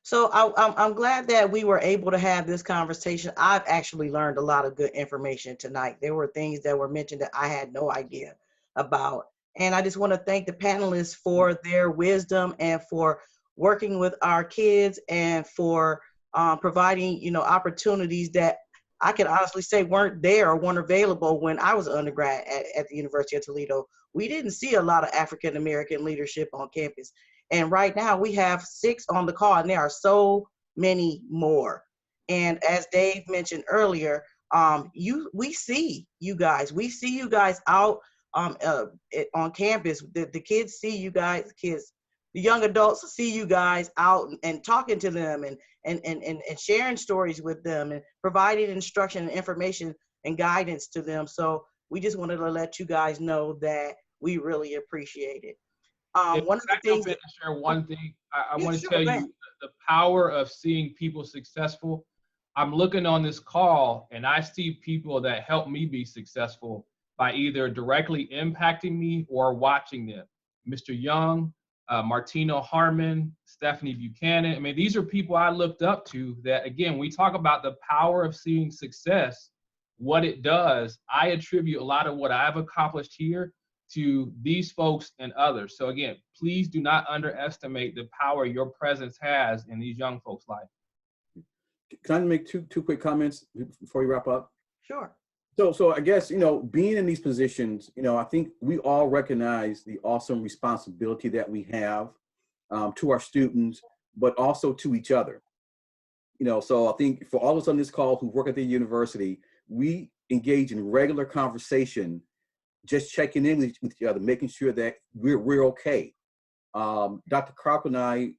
So I'm glad that we were able to have this conversation. I've actually learned a lot of good information tonight. There were things that were mentioned that I had no idea about. And I just want to thank the panelists for their wisdom and for working with our kids and for providing, opportunities that I can honestly say weren't there or weren't available when I was an undergrad at the University of Toledo. We didn't see a lot of African-American leadership on campus. And right now we have 6 on the call, and there are so many more. And as Dave mentioned earlier, we see you guys. We see you guys out on campus. The kids see you guys. The young adults see you guys out and talking to them and sharing stories with them and providing instruction and information and guidance to them. So we just wanted to let you guys know that we really appreciate it. One of the things that, share one thing, I Yeah, want to sure, tell go you ahead. the power of seeing people successful. I'm looking on this call and I see people that help me be successful by either directly impacting me or watching them. Mr. Young, Martino Harmon, Stephanie Buchanan. I mean, these are people I looked up to that, again, we talk about the power of seeing success, what it does. I attribute a lot of what I've accomplished here to these folks and others. So again, please do not underestimate the power your presence has in these young folks' life. Can I make two quick comments before we wrap up? Sure. So I guess, being in these positions, I think we all recognize the awesome responsibility that we have to our students, but also to each other. So I think for all of us on this call who work at the university, we engage in regular conversation, just checking in with each other, making sure that we're okay. Dr. Cockrell and I,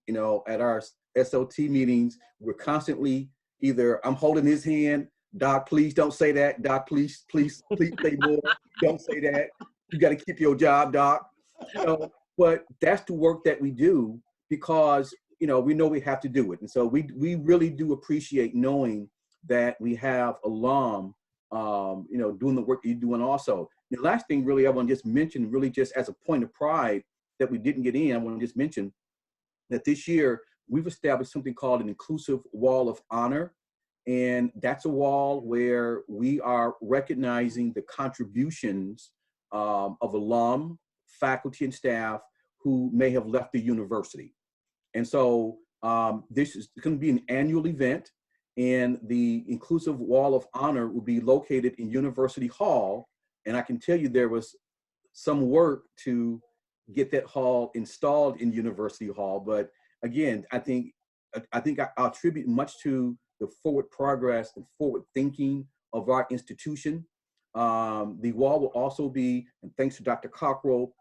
at our SOT meetings, we're constantly either I'm holding his hand, Doc, please don't say that. Doc, please say more. Don't say that. You got to keep your job, Doc. But that's the work that we do because, we know we have to do it. And so we really do appreciate knowing that we have alum, doing the work that you're doing also. The last thing really I want to just mention, really just as a point of pride that we didn't get in, I want to just mention that this year we've established something called an inclusive wall of honor. And that's a wall where we are recognizing the contributions of alum, faculty, and staff who may have left the university. And so this is going to be an annual event, and the inclusive wall of honor will be located in University Hall. And I can tell you there was some work to get that hall installed in University Hall. But again, I think I'll attribute much to the forward progress and forward thinking of our institution. The wall will also be, and thanks to Dr. Cockrell,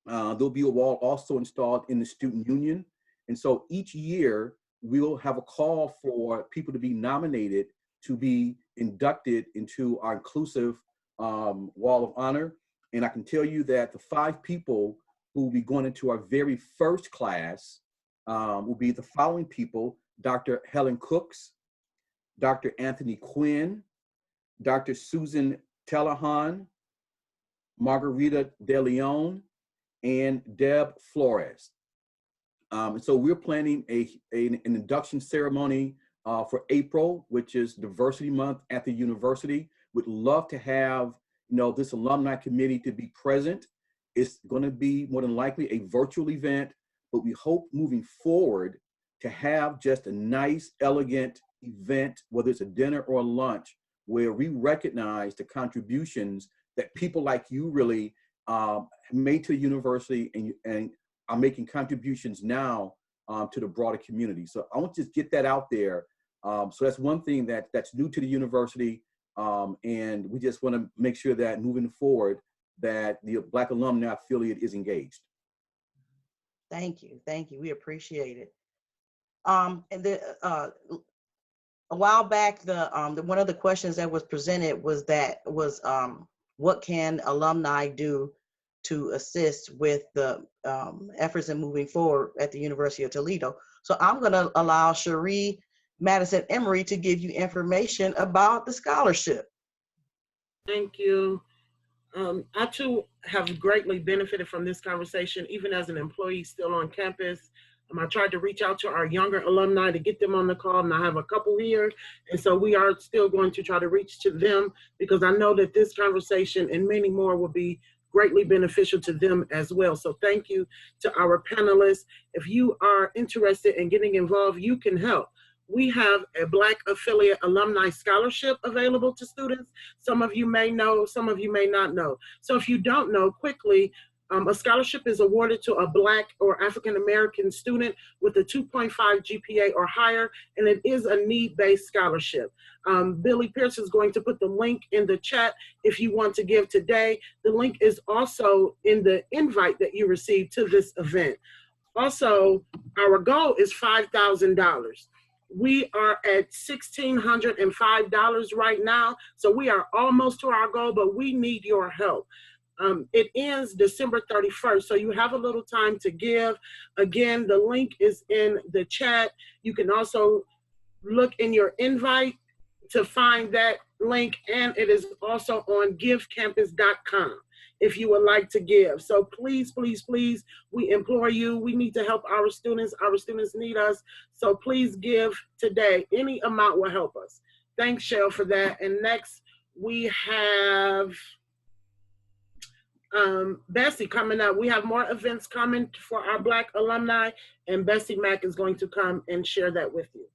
there'll be a wall also installed in the student union. And so each year we'll have a call for people to be nominated to be inducted into our inclusive wall of honor. And I can tell you that the 5 people who will be going into our very first class will be the following people: Dr. Helen Cooks, Dr. Anthony Quinn, Dr. Susan Telehan, Margarita De Leon, and Deb Flores. And so we're planning an induction ceremony for April, which is Diversity Month at the university. We'd love to have this alumni committee to be present. It's going to be more than likely a virtual event, but we hope moving forward to have just a nice, elegant event, whether it's a dinner or a lunch, where we recognize the contributions that people like you really made to the university and are making contributions now to the broader community. So I want to just get that out there. So that's one thing that's new to the university. And we just want to make sure that moving forward, that the Black Alumni Affiliate is engaged. Thank you. Thank you. We appreciate it. And then a while back, the one of the questions that was presented was what can alumni do to assist with the efforts in moving forward at the University of Toledo. So I'm going to allow Cherie Madison Emery to give you information about the scholarship. Thank you. I too have greatly benefited from this conversation, even as an employee still on campus. I tried to reach out to our younger alumni to get them on the call, and I have a couple here. And so we are still going to try to reach to them, because I know that this conversation and many more will be greatly beneficial to them as well. So thank you to our panelists. If you are interested in getting involved, you can help. We have a Black Affiliate Alumni Scholarship available to students. Some of you may know, some of you may not know. So if you don't know, quickly, a scholarship is awarded to a Black or African-American student with a 2.5 GPA or higher, and it is a need-based scholarship. Billy Pierce is going to put the link in the chat if you want to give today. The link is also in the invite that you received to this event. Also, our goal is $5,000. We are at $1,605 right now, so we are almost to our goal, but we need your help. It ends December 31st, so you have a little time to give. Again, the link is in the chat. You can also look in your invite to find that link, and it is also on givecampus.com if you would like to give. So please, please, please, we implore you, we need to help our students. Our students need us. So please give today. Any amount will help us. Thanks, Shell, for that. And next we have Bessie coming up. We have more events coming for our Black alumni, and Bessie Mack is going to come and share that with you.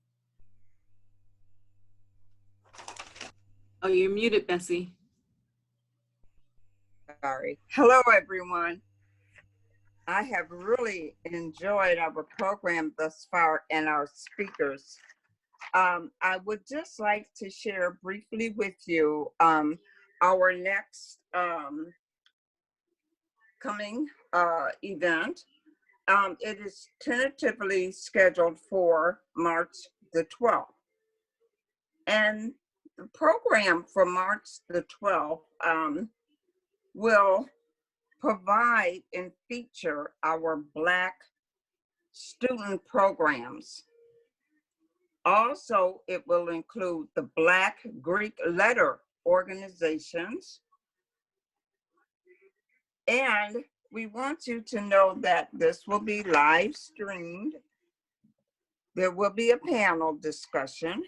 Oh, you're muted, Bessie. Sorry. Hello, everyone. I have really enjoyed our program thus far and our speakers. I would just like to share briefly with you our next coming event. It is tentatively scheduled for March the 12th. And the program for March the 12th will provide and feature our Black student programs. Also, it will include the Black Greek letter organizations. And we want you to know that this will be live streamed There will be a panel discussion.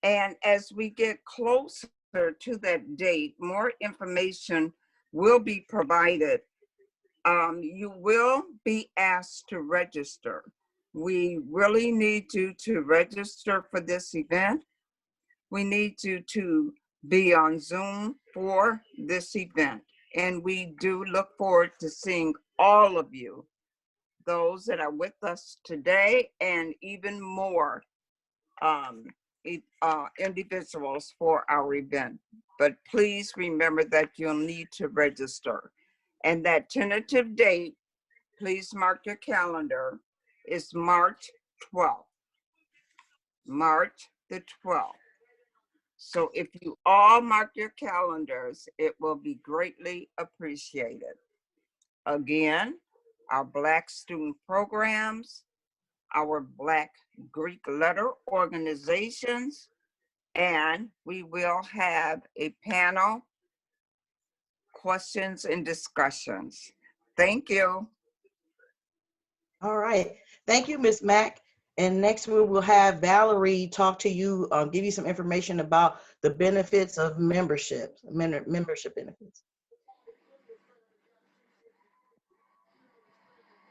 And as we get closer to that date, more information will be provided. You will be asked to register. We really need you to register for this event. We need you to be on Zoom for this event. And we do look forward to seeing all of you, those that are with us today, and even more individuals for our event. But please remember that you'll need to register. And that tentative date, please mark your calendar, is March 12th. March the 12th. So if you all mark your calendars, it will be greatly appreciated. Again, our Black student programs, our Black Greek letter organizations, and we will have a panel, questions and discussions. Thank you. All right. Thank you, Ms. Mack. And next we will have Valerie talk to you, give you some information about the benefits of membership benefits.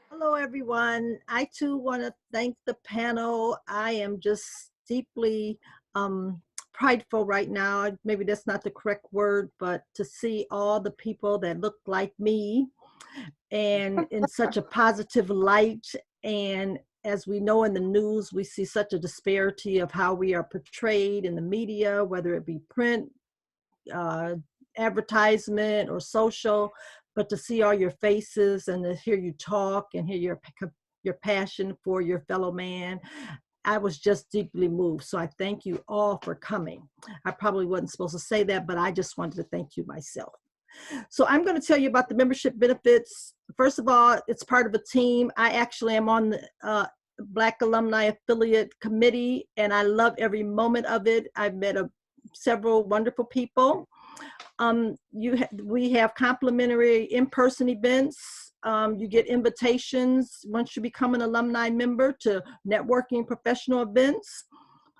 Hello, everyone. I too want to thank the panel. I am just deeply prideful right now. Maybe that's not the correct word, but to see all the people that look like me and in such a positive light. And as we know in the news, we see such a disparity of how we are portrayed in the media, whether it be print, advertisement, or social. But to see all your faces and to hear you talk and hear your passion for your fellow man, I was just deeply moved. So I thank you all for coming. I probably wasn't supposed to say that, but I just wanted to thank you myself. So I'm going to tell you about the membership benefits. First of all, it's part of a team. I actually am on the Black Alumni Affiliate Committee, and I love every moment of it. I've met several wonderful people. We have complimentary in-person events. You get invitations once you become an alumni member to networking professional events.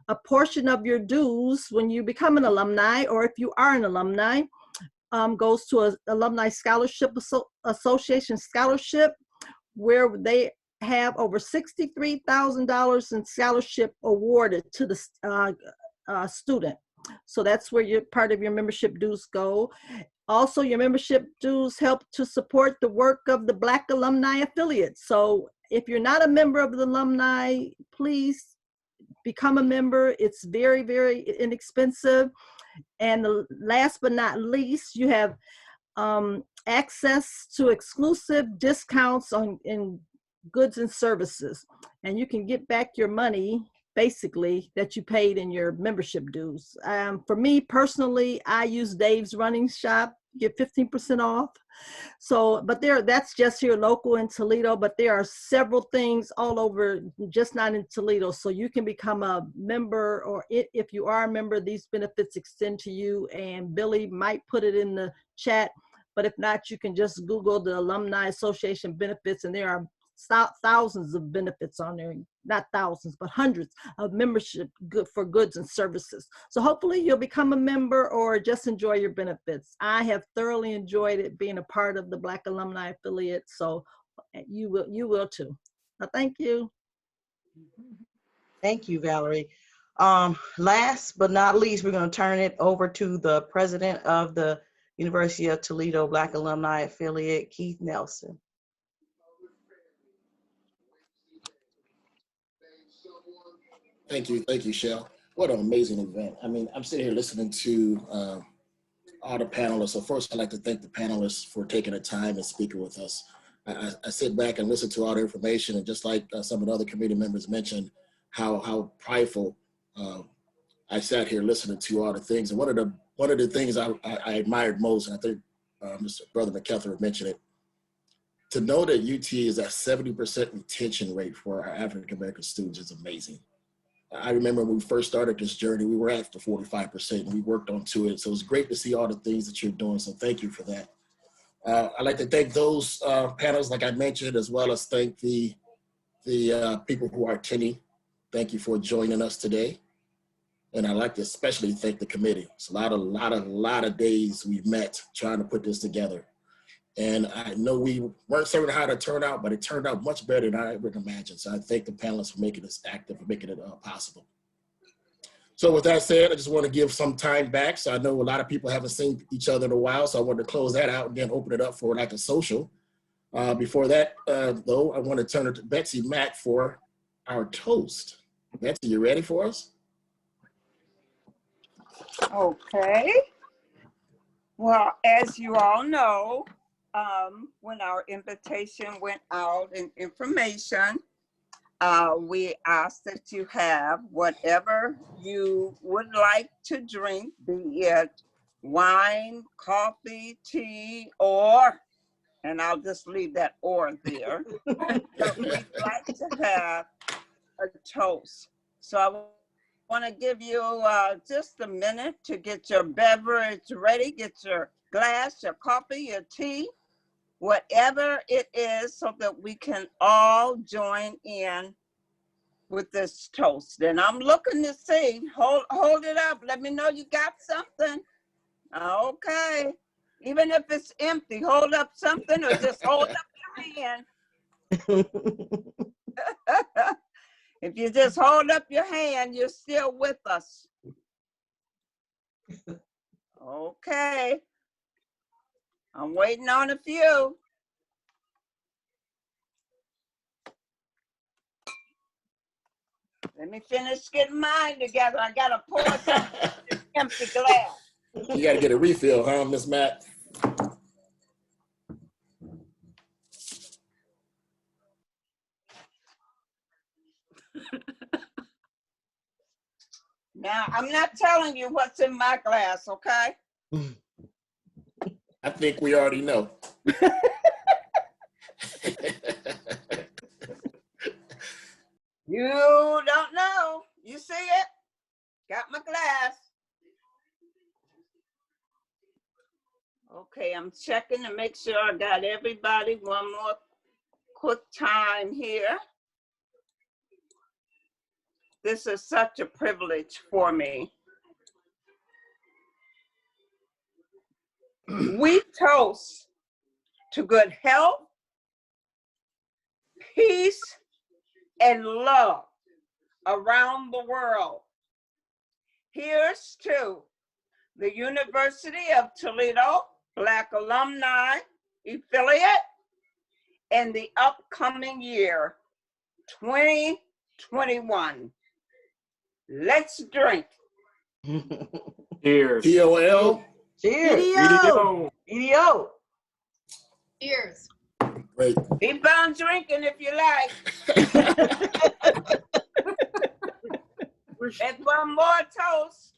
A portion of your dues when you become an alumni, or if you are an alumni, goes to an Alumni Scholarship Association scholarship, where they have over $63,000 in scholarship awarded to the student. So that's where part of your membership dues go. Also, your membership dues help to support the work of the Black Alumni Affiliate. So if you're not a member of the alumni, please become a member. It's very, very inexpensive. And last but not least, you have access to exclusive discounts in goods and services. And you can get back your money, basically, that you paid in your membership dues. For me personally, I use Dave's Running Shop, get 15% off. So, but that's just here local in Toledo, but there are several things all over, just not in Toledo. So you can become a member, or if you are a member, these benefits extend to you, and Billy might put it in the chat, but if not, you can just Google the Alumni Association benefits, and there are thousands of benefits on there, not thousands, but hundreds of membership for goods and services. So hopefully you'll become a member or just enjoy your benefits. I have thoroughly enjoyed it, being a part of the Black Alumni Affiliate. So you will too. Thank you. Thank you, Valerie. Last but not least, we're going to turn it over to the president of the University of Toledo Black Alumni Affiliate, Keith Nelson. Thank you, Shell. What an amazing event. I mean, I'm sitting here listening to all the panelists. So first, I'd like to thank the panelists for taking the time and speaking with us. I sit back and listen to all the information, and just like some of the other committee members mentioned, how prideful I sat here listening to all the things. And one of the things I admired most, and I think Mr. Brother McKether mentioned it, to know that UT is at 70% retention rate for our African American students is amazing. I remember when we first started this journey, we were at the 45%, and we worked on to it. So it's great to see all the things that you're doing. So thank you for that. I'd like to thank those panels, like I mentioned, as well as thank the the people who are attending, thank you for joining us today. And I'd like to especially thank the committee. It's a lot of days we've met trying to put this together. And I know we weren't certain how to turn out, but it turned out much better than I ever imagined. So I thank the panelists for making this active, for making it possible. So with that said, I just want to give some time back. So I know a lot of people haven't seen each other in a while, so I wanted to close that out and then open it up for like a social. Before that, though, I want to turn it to Betsy Mack for our toast. Betsy, you ready for us? Okay. Well, as you all know, when our invitation went out and information, we asked that you have whatever you would like to drink, be it wine, coffee, tea, or, and I'll just leave that or there, but we'd like to have a toast. So I want to give you just a minute to get your beverage ready, get your glass, your coffee, your tea, whatever it is, so that we can all join in with this toast. And I'm looking to see, hold it up. Let me know you got something. Okay. Even if it's empty, hold up something or just hold up your hand. If you just hold up your hand, you're still with us. Okay. I'm waiting on a few. Let me finish getting mine together. I gotta pour some empty glass. You got to get a refill, huh, Miss Matt? Now, I'm not telling you what's in my glass, okay? I think we already know. You don't know. You see it? Got my glass. Okay, I'm checking to make sure I got everybody. One more quick time here. This is such a privilege for me. We toast to good health, peace, and love around the world. Here's to the University of Toledo Black Alumni Affiliate and the upcoming year, 2021. Let's drink. Cheers. POL. Cheers. EDO. EDO. Cheers. Great. Keep on drinking if you like. That's one more toast.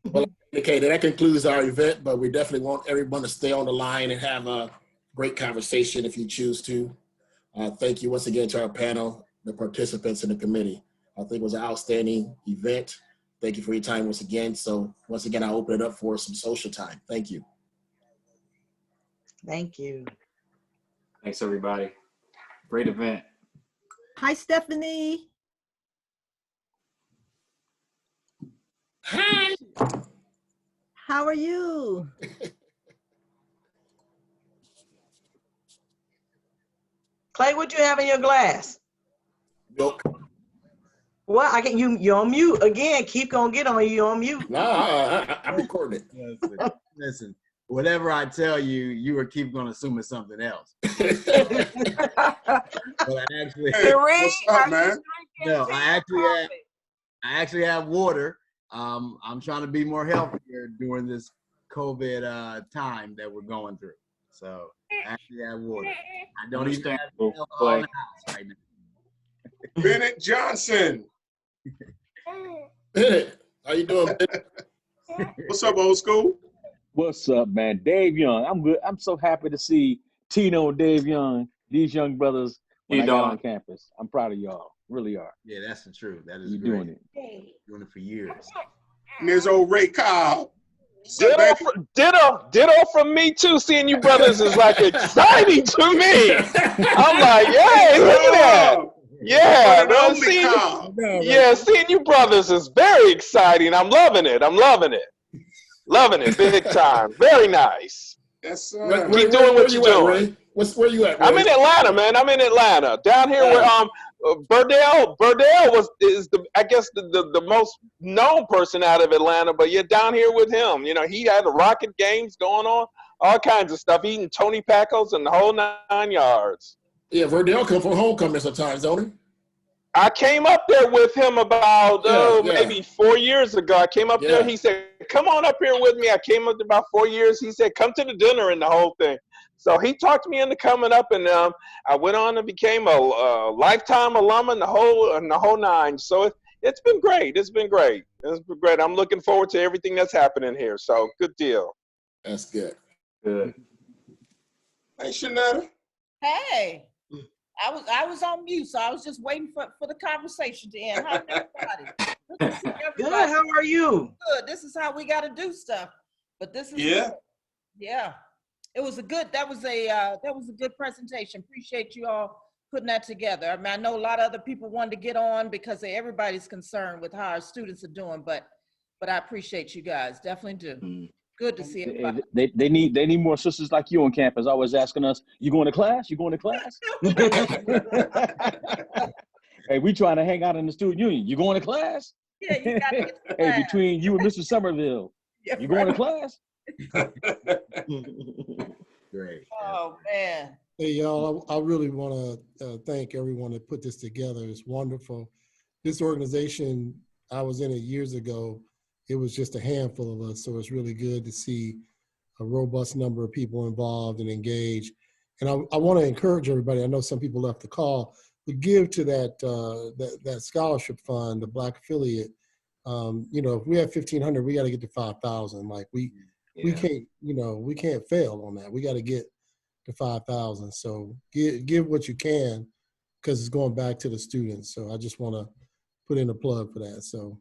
Well, okay, that concludes our event, but we definitely want everyone to stay on the line and have a great conversation if you choose to. Thank you once again to our panel, the participants, and the committee. I think it was an outstanding event. Thank you for your time once again. So once again, I'll open it up for some social time. Thank you. Thank you. Thanks, everybody. Great event. Hi, Stephanie. Hi. How are you? Clay, what you have in your glass? Milk. What? I can you're on mute again. Keep gonna get on you on mute. No, I'm recording it. Listen, whatever I tell you, you will keep going to assume it's something else. it. But I actually, Hey, what's up, man? no, I actually have water. I'm trying to be more healthier during this COVID time that we're going through. So I actually have water. I don't even have alcohol in the house right now. Bennett Johnson. Bennett, how you doing, Bennett? What's up, old school? What's up, man? Dave Young. I'm good. I'm so happy to see Tino and Dave Young, these young brothers, when I got on campus. I'm proud of y'all. Really are. Yeah, that's the truth. That is You're great. doing it. Doing it for years. And there's old Ray Cobb. Ditto from me too. Seeing you brothers is like exciting to me. I'm like, hey, look at that. Yeah, man, seeing you brothers is very exciting. I'm loving it. Loving it big time. Very nice. Yes, Keep doing what you're doing. Where you at, Ray? I'm in Atlanta, man. I'm in Atlanta. Down here where Burdell is the most known person out of Atlanta, but you're down here with him. You know, he had the Rocket games going on, all kinds of stuff, eating Tony Pacos and the whole 9 yards. Yeah, Verdell come for homecoming sometimes, don't he? I came up there with him about maybe 4 years ago. I came up there. He said, "Come on up here with me." I came up there about 4 years. He said, "Come to the dinner," and the whole thing. So he talked me into coming up, and I went on and became a lifetime alum in the whole nine. So it's been great. It's been great. I'm looking forward to everything that's happening here. So good deal. That's good. Good. Hey, Shanetta. Hey. I was on mute, so I was just waiting for the conversation to end. How's everybody? Good. How are you? Good. This is how we got to do stuff. But this is good. Yeah. It was that was a good presentation. Appreciate you all putting that together. I mean, I know a lot of other people wanted to get on because everybody's concerned with how our students are doing, but I appreciate you guys. Definitely do. Good to see everybody. They need more sisters like you on campus, always asking us, "You going to class? You going to class?" Hey, we trying to hang out in the student union. You going to class? Yeah, you got to get to class. Hey, between you and Mr. Somerville, you going to class? Great. Oh man. Hey y'all, I really want to thank everyone that put this together. It's wonderful. This organization, I was in it years ago. It was just a handful of us, so it's really good to see a robust number of people involved and engaged. And I want to encourage everybody. I know some people left the call, but give to that scholarship fund, the Black affiliate. You know, if we have 1,500, we got to get to 5,000. Like we can't, we can't fail on that. We got to get to 5,000. So give what you can, because it's going back to the students. So I just want to put in a plug for that. So.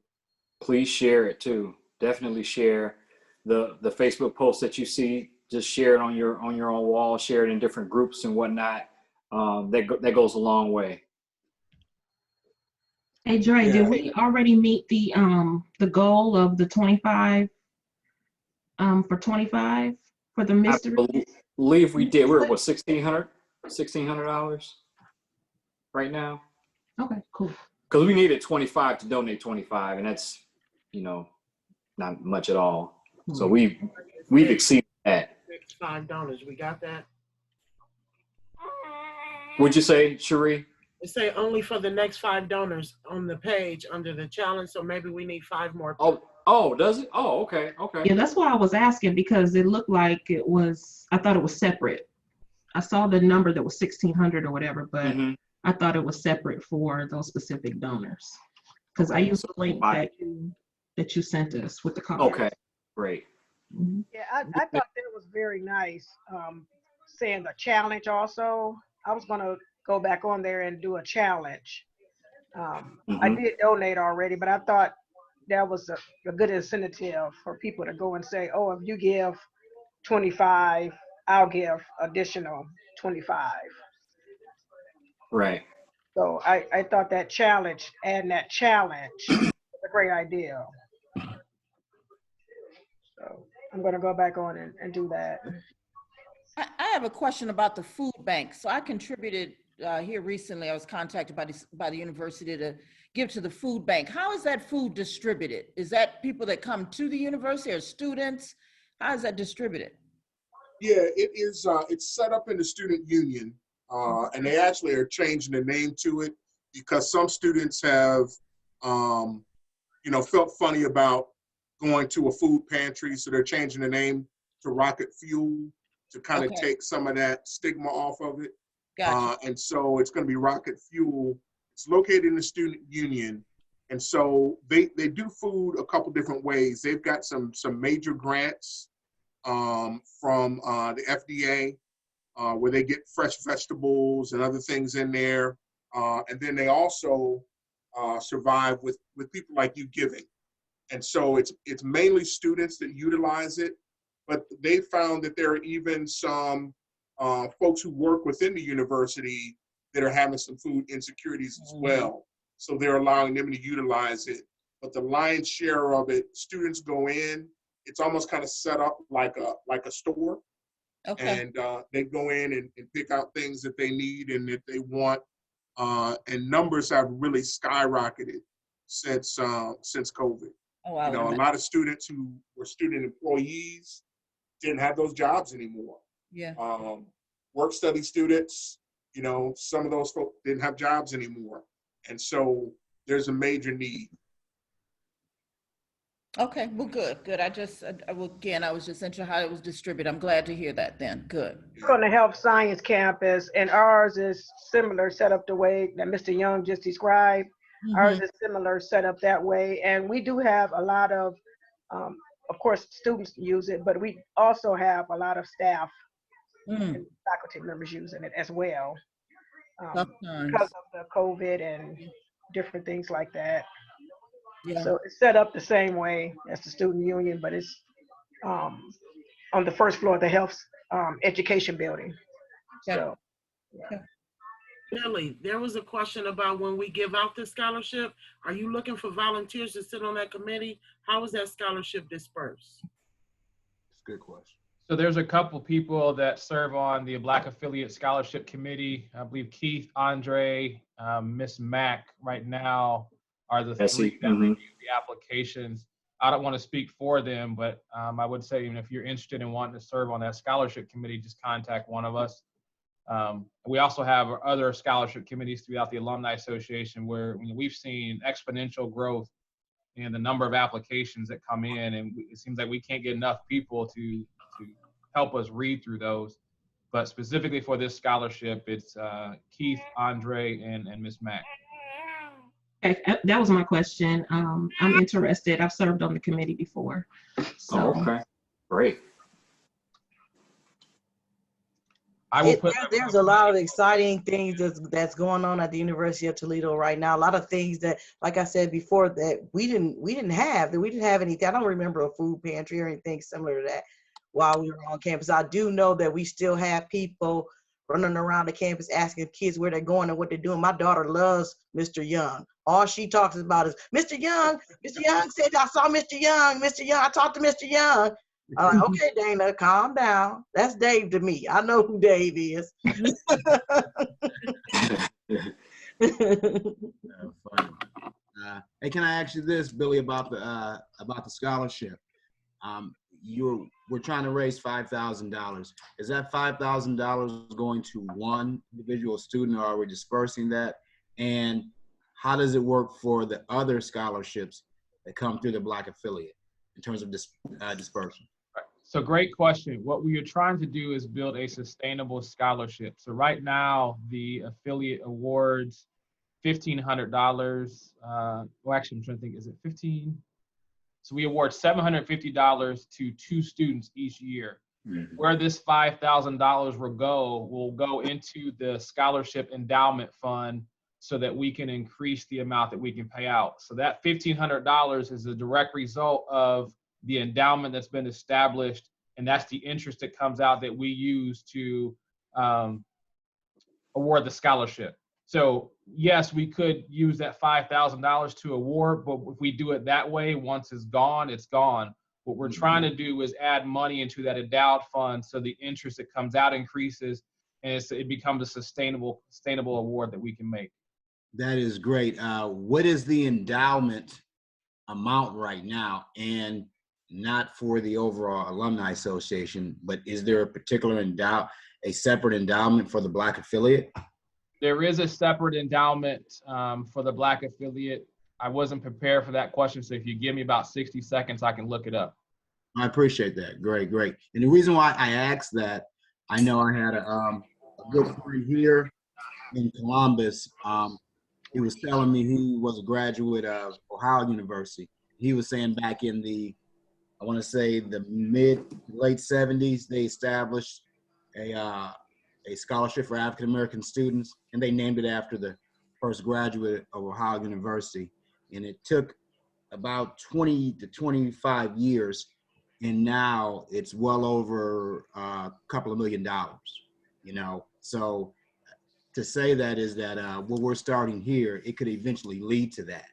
Please share it too. Definitely share the Facebook post that you see. Just share it on your own wall. Share it in different groups and whatnot. That goes a long way. Hey Dre, did we already meet the goal of the 25 for 25 for the mystery? I believe we did. We're at what, 1,600 hours right now. Okay, cool. Because we needed 25 to donate 25, and that's not much at all. So we've exceeded that. $5. We got that. Would you say, Cherie? They say only for the next 5 donors on the page under the challenge. So maybe we need 5 more. Oh, does it? Oh, okay. Yeah, that's why I was asking, because it looked like I thought it was separate. I saw the number that was 1,600 or whatever, but I thought it was separate for those specific donors. Because I used the link that you sent us with the call. Okay, great. Yeah, I thought that was very nice. Saying the challenge also. I was going to go back on there and do a challenge. I did donate already, but I thought that was a good incentive for people to go and say, oh, if you give 25, I'll give additional 25. Right. So I thought that challenge was a great idea. So I'm going to go back on and do that. I have a question about the food bank. So I contributed here recently. I was contacted by the university to give to the food bank. How is that food distributed? Is that people that come to the university or students? How is that distributed? Yeah, it is. It's set up in the student union, and they actually are changing the name to it because some students have, felt funny about going to a food pantry, so they're changing the name to Rocket Fuel to kind of take some of that stigma off of it. Gotcha. And so it's going to be Rocket Fuel. It's located in the student union. And so they do food a couple different ways. They've got some major grants from the FDA where they get fresh vegetables and other things in there. And then they also survive with people like you giving. And so it's mainly students that utilize it, but they found that there are even some folks who work within the university that are having some food insecurities as well. So they're allowing them to utilize it. But the lion's share of it, students go in, it's almost kind of set up like a store. Okay. And they go in and pick out things that they need and that they want. And numbers have really skyrocketed since COVID. Oh, wow. You know, a lot of students who were student employees didn't have those jobs anymore. Yeah. Work study students, you know, some of those folks didn't have jobs anymore. And so there's a major need. Okay, well, good. I was just interested how it was distributed. I'm glad to hear that then. Good. On the health science campus, and ours is similar, set up the way that Mr. Young just described. Ours is similar, set up that way. And we do have a lot of course, students use it, but we also have a lot of staff and faculty members using it as well. Because of the COVID and different things like that. Yeah. So it's set up the same way as the student union, but it's on the first floor of the health education building. So, yeah. Billy, there was a question about when we give out the scholarship, are you looking for volunteers to sit on that committee? How is that scholarship dispersed? That's a good question. So there's a couple people that serve on the Black Affiliate Scholarship Committee. I believe Keith, Andre, Miss Mack right now are the three that review the applications. I don't want to speak for them, but I would say even if you're interested in wanting to serve on that scholarship committee, just contact one of us. We also have other scholarship committees throughout the Alumni Association where we've seen exponential growth in the number of applications that come in, and it seems like we can't get enough people to help us read through those. But specifically for this scholarship, it's Keith, Andre, and Ms. Mack. Okay, that was my question. I'm interested. I've served on the committee before. So. Oh, okay, great. There's a lot of exciting things that's going on at the University of Toledo right now. A lot of things that, like I said before, that we didn't have anything. I don't remember a food pantry or anything similar to that while we were on campus. I do know that we still have people running around the campus asking kids where they're going and what they're doing. My daughter loves Mr. Young. All she talks about is Mr. Young. Mr. Young said I saw Mr. Young. Mr. Young, I talked to Mr. Young. I'm like, okay, Dana, calm down. That's Dave to me. I know who Dave is. Hey, can I ask you this, Billy, about the scholarship? We're trying to raise $5,000. Is that $5,000 going to one individual student, or are we dispersing that? And how does it work for the other scholarships that come through the Black affiliate in terms of dispersion? So great question. What we are trying to do is build a sustainable scholarship. So right now, the affiliate awards $1,500. Well, actually, I'm trying to think, is it 15? So we award $750 to 2 students each year. Mm-hmm. Where this $5,000 will go into the scholarship endowment fund so that we can increase the amount that we can pay out. So that $1,500 is a direct result of the endowment that's been established, and that's the interest that comes out that we use to award the scholarship. So yes, we could use that $5,000 to award, but if we do it that way, once it's gone, it's gone. What we're trying to do is add money into that endowed fund so the interest that comes out increases, and it becomes a sustainable award that we can make. That is great. What is the endowment amount right now? And not for the overall Alumni Association, but is there a particular a separate endowment for the Black affiliate? There is a separate endowment for the Black affiliate. I wasn't prepared for that question, so if you give me about 60 seconds, I can look it up. I appreciate that. Great, great. And the reason why I asked that, I know I had a good friend here in Columbus. He was telling me he was a graduate of Ohio University. He was saying back in I want to say the late 70s, they established a scholarship for African-American students, and they named it after the first graduate of Ohio University. And it took about 20 to 25 years, and now it's well over a couple of $1 million, you know? So to say that is that what we're starting here, it could eventually lead to that,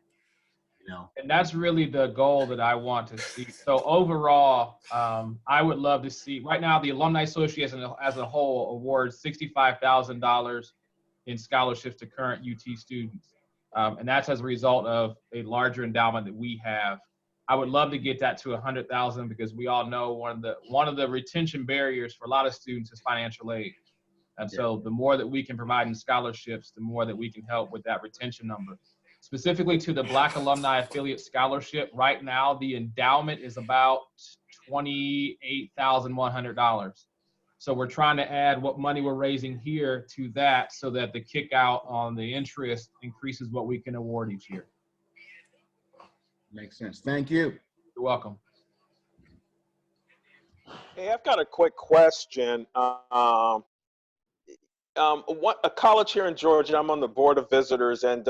you know? And that's really the goal that I want to see. So overall, I would love to see, right now the Alumni Association as a whole awards $65,000 in scholarships to current UT students. And that's as a result of a larger endowment that we have. I would love to get that to 100,000 because we all know one of the retention barriers for a lot of students is financial aid. And so the more that we can provide in scholarships, the more that we can help with that retention number. Specifically to the Black Alumni Affiliate Scholarship, right now the endowment is about $28,100. So we're trying to add what money we're raising here to that so that the kick out on the interest increases what we can award each year. Makes sense. Thank you. You're welcome. Hey, I've got a quick question. A college here in Georgia, I'm on the board of visitors, and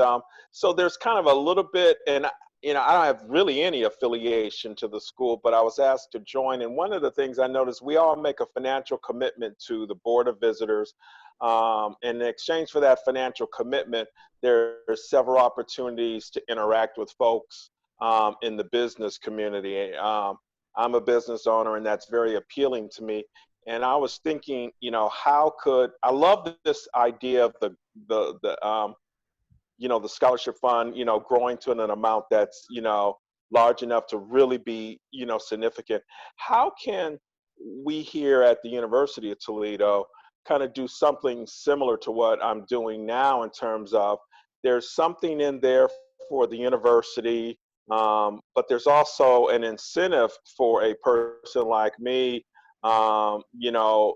so there's kind of a little bit, and you know, I don't have really any affiliation to the school, but I was asked to join, and one of the things I noticed, we all make a financial commitment to the board of visitors. In exchange for that financial commitment, there are several opportunities to interact with folks in the business community. I'm a business owner, and that's very appealing to me. And I was thinking, you know, how could, I love this idea of the you know, the scholarship fund, you know, growing to an amount that's, you know, large enough to really be, you know, significant. How can we here at the University of Toledo kind of do something similar to what I'm doing now in terms of there's something in there for the university, but there's also an incentive for a person like me, you know,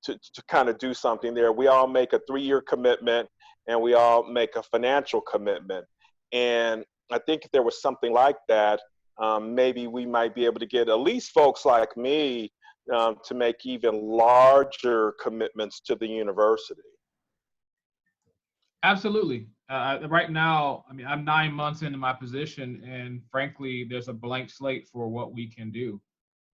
to kind of do something there. We all make a 3-year commitment, and we all make a financial commitment. And I think if there was something like that, maybe we might be able to get at least folks like me to make even larger commitments to the university. Absolutely. Right now, I mean, I'm 9 months into my position, and frankly, there's a blank slate for what we can do.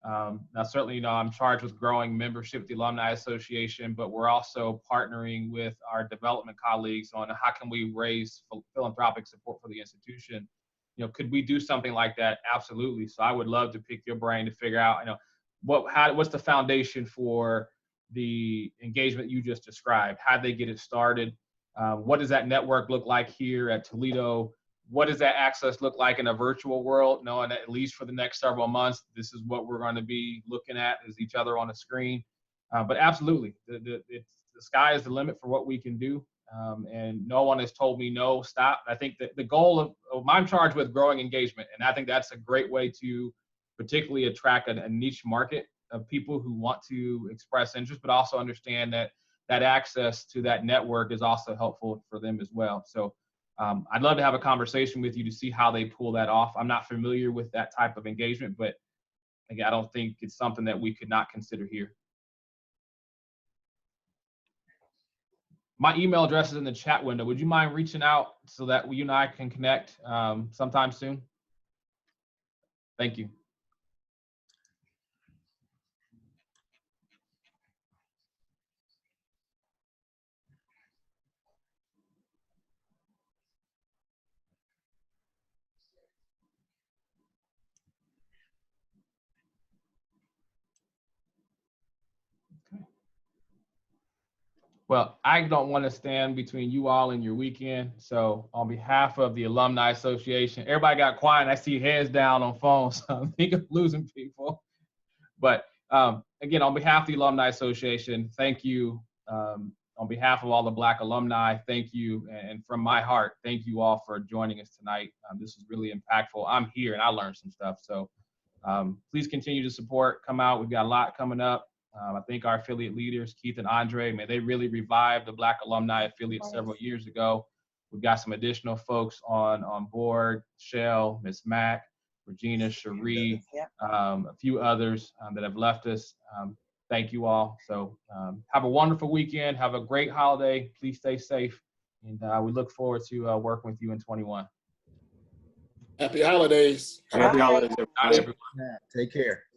Now, certainly, you know, I'm charged with growing membership at the Alumni Association, but we're also partnering with our development colleagues on how can we raise philanthropic support for the institution. You know, could we do something like that? Absolutely. So I would love to pick your brain to figure out, you know, what's the foundation for the engagement you just described? How they get it started? What does that network look like here at Toledo? What does that access look like in a virtual world, knowing that at least for the next several months, this is what we're going to be looking at is each other on a screen. But absolutely, the sky is the limit for what we can do. And no one has told me, no, stop. I think that the goal of I'm charged with growing engagement. And I think that's a great way to particularly attract a niche market of people who want to express interest, but also understand that that access to that network is also helpful for them as well. So I'd love to have a conversation with you to see how they pull that off. I'm not familiar with that type of engagement, but again, I don't think it's something that we could not consider here. My email address is in the chat window. Would you mind reaching out so that you and I can connect sometime soon? Thank you. Well, I don't want to stand between you all and your weekend. So on behalf of the Alumni Association, everybody got quiet. I see heads down on phones. So I think I'm losing people. But again, on behalf of the Alumni Association, thank you. On behalf of all the Black alumni, thank you. And from my heart, thank you all for joining us tonight. This is really impactful. I'm here and I learned some stuff. So please continue to support, come out. We've got a lot coming up. I think our affiliate leaders, Keith and Andre, they really revived the Black Alumni Affiliate several years ago. We've got some additional folks on board, Shell, Ms. Mack, Regina, Cherie, a few others that have left us. Thank you all. So have a wonderful weekend. Have a great holiday. Please stay safe. And we look forward to working with you in 21. Happy holidays. Happy holidays, everybody. Take care.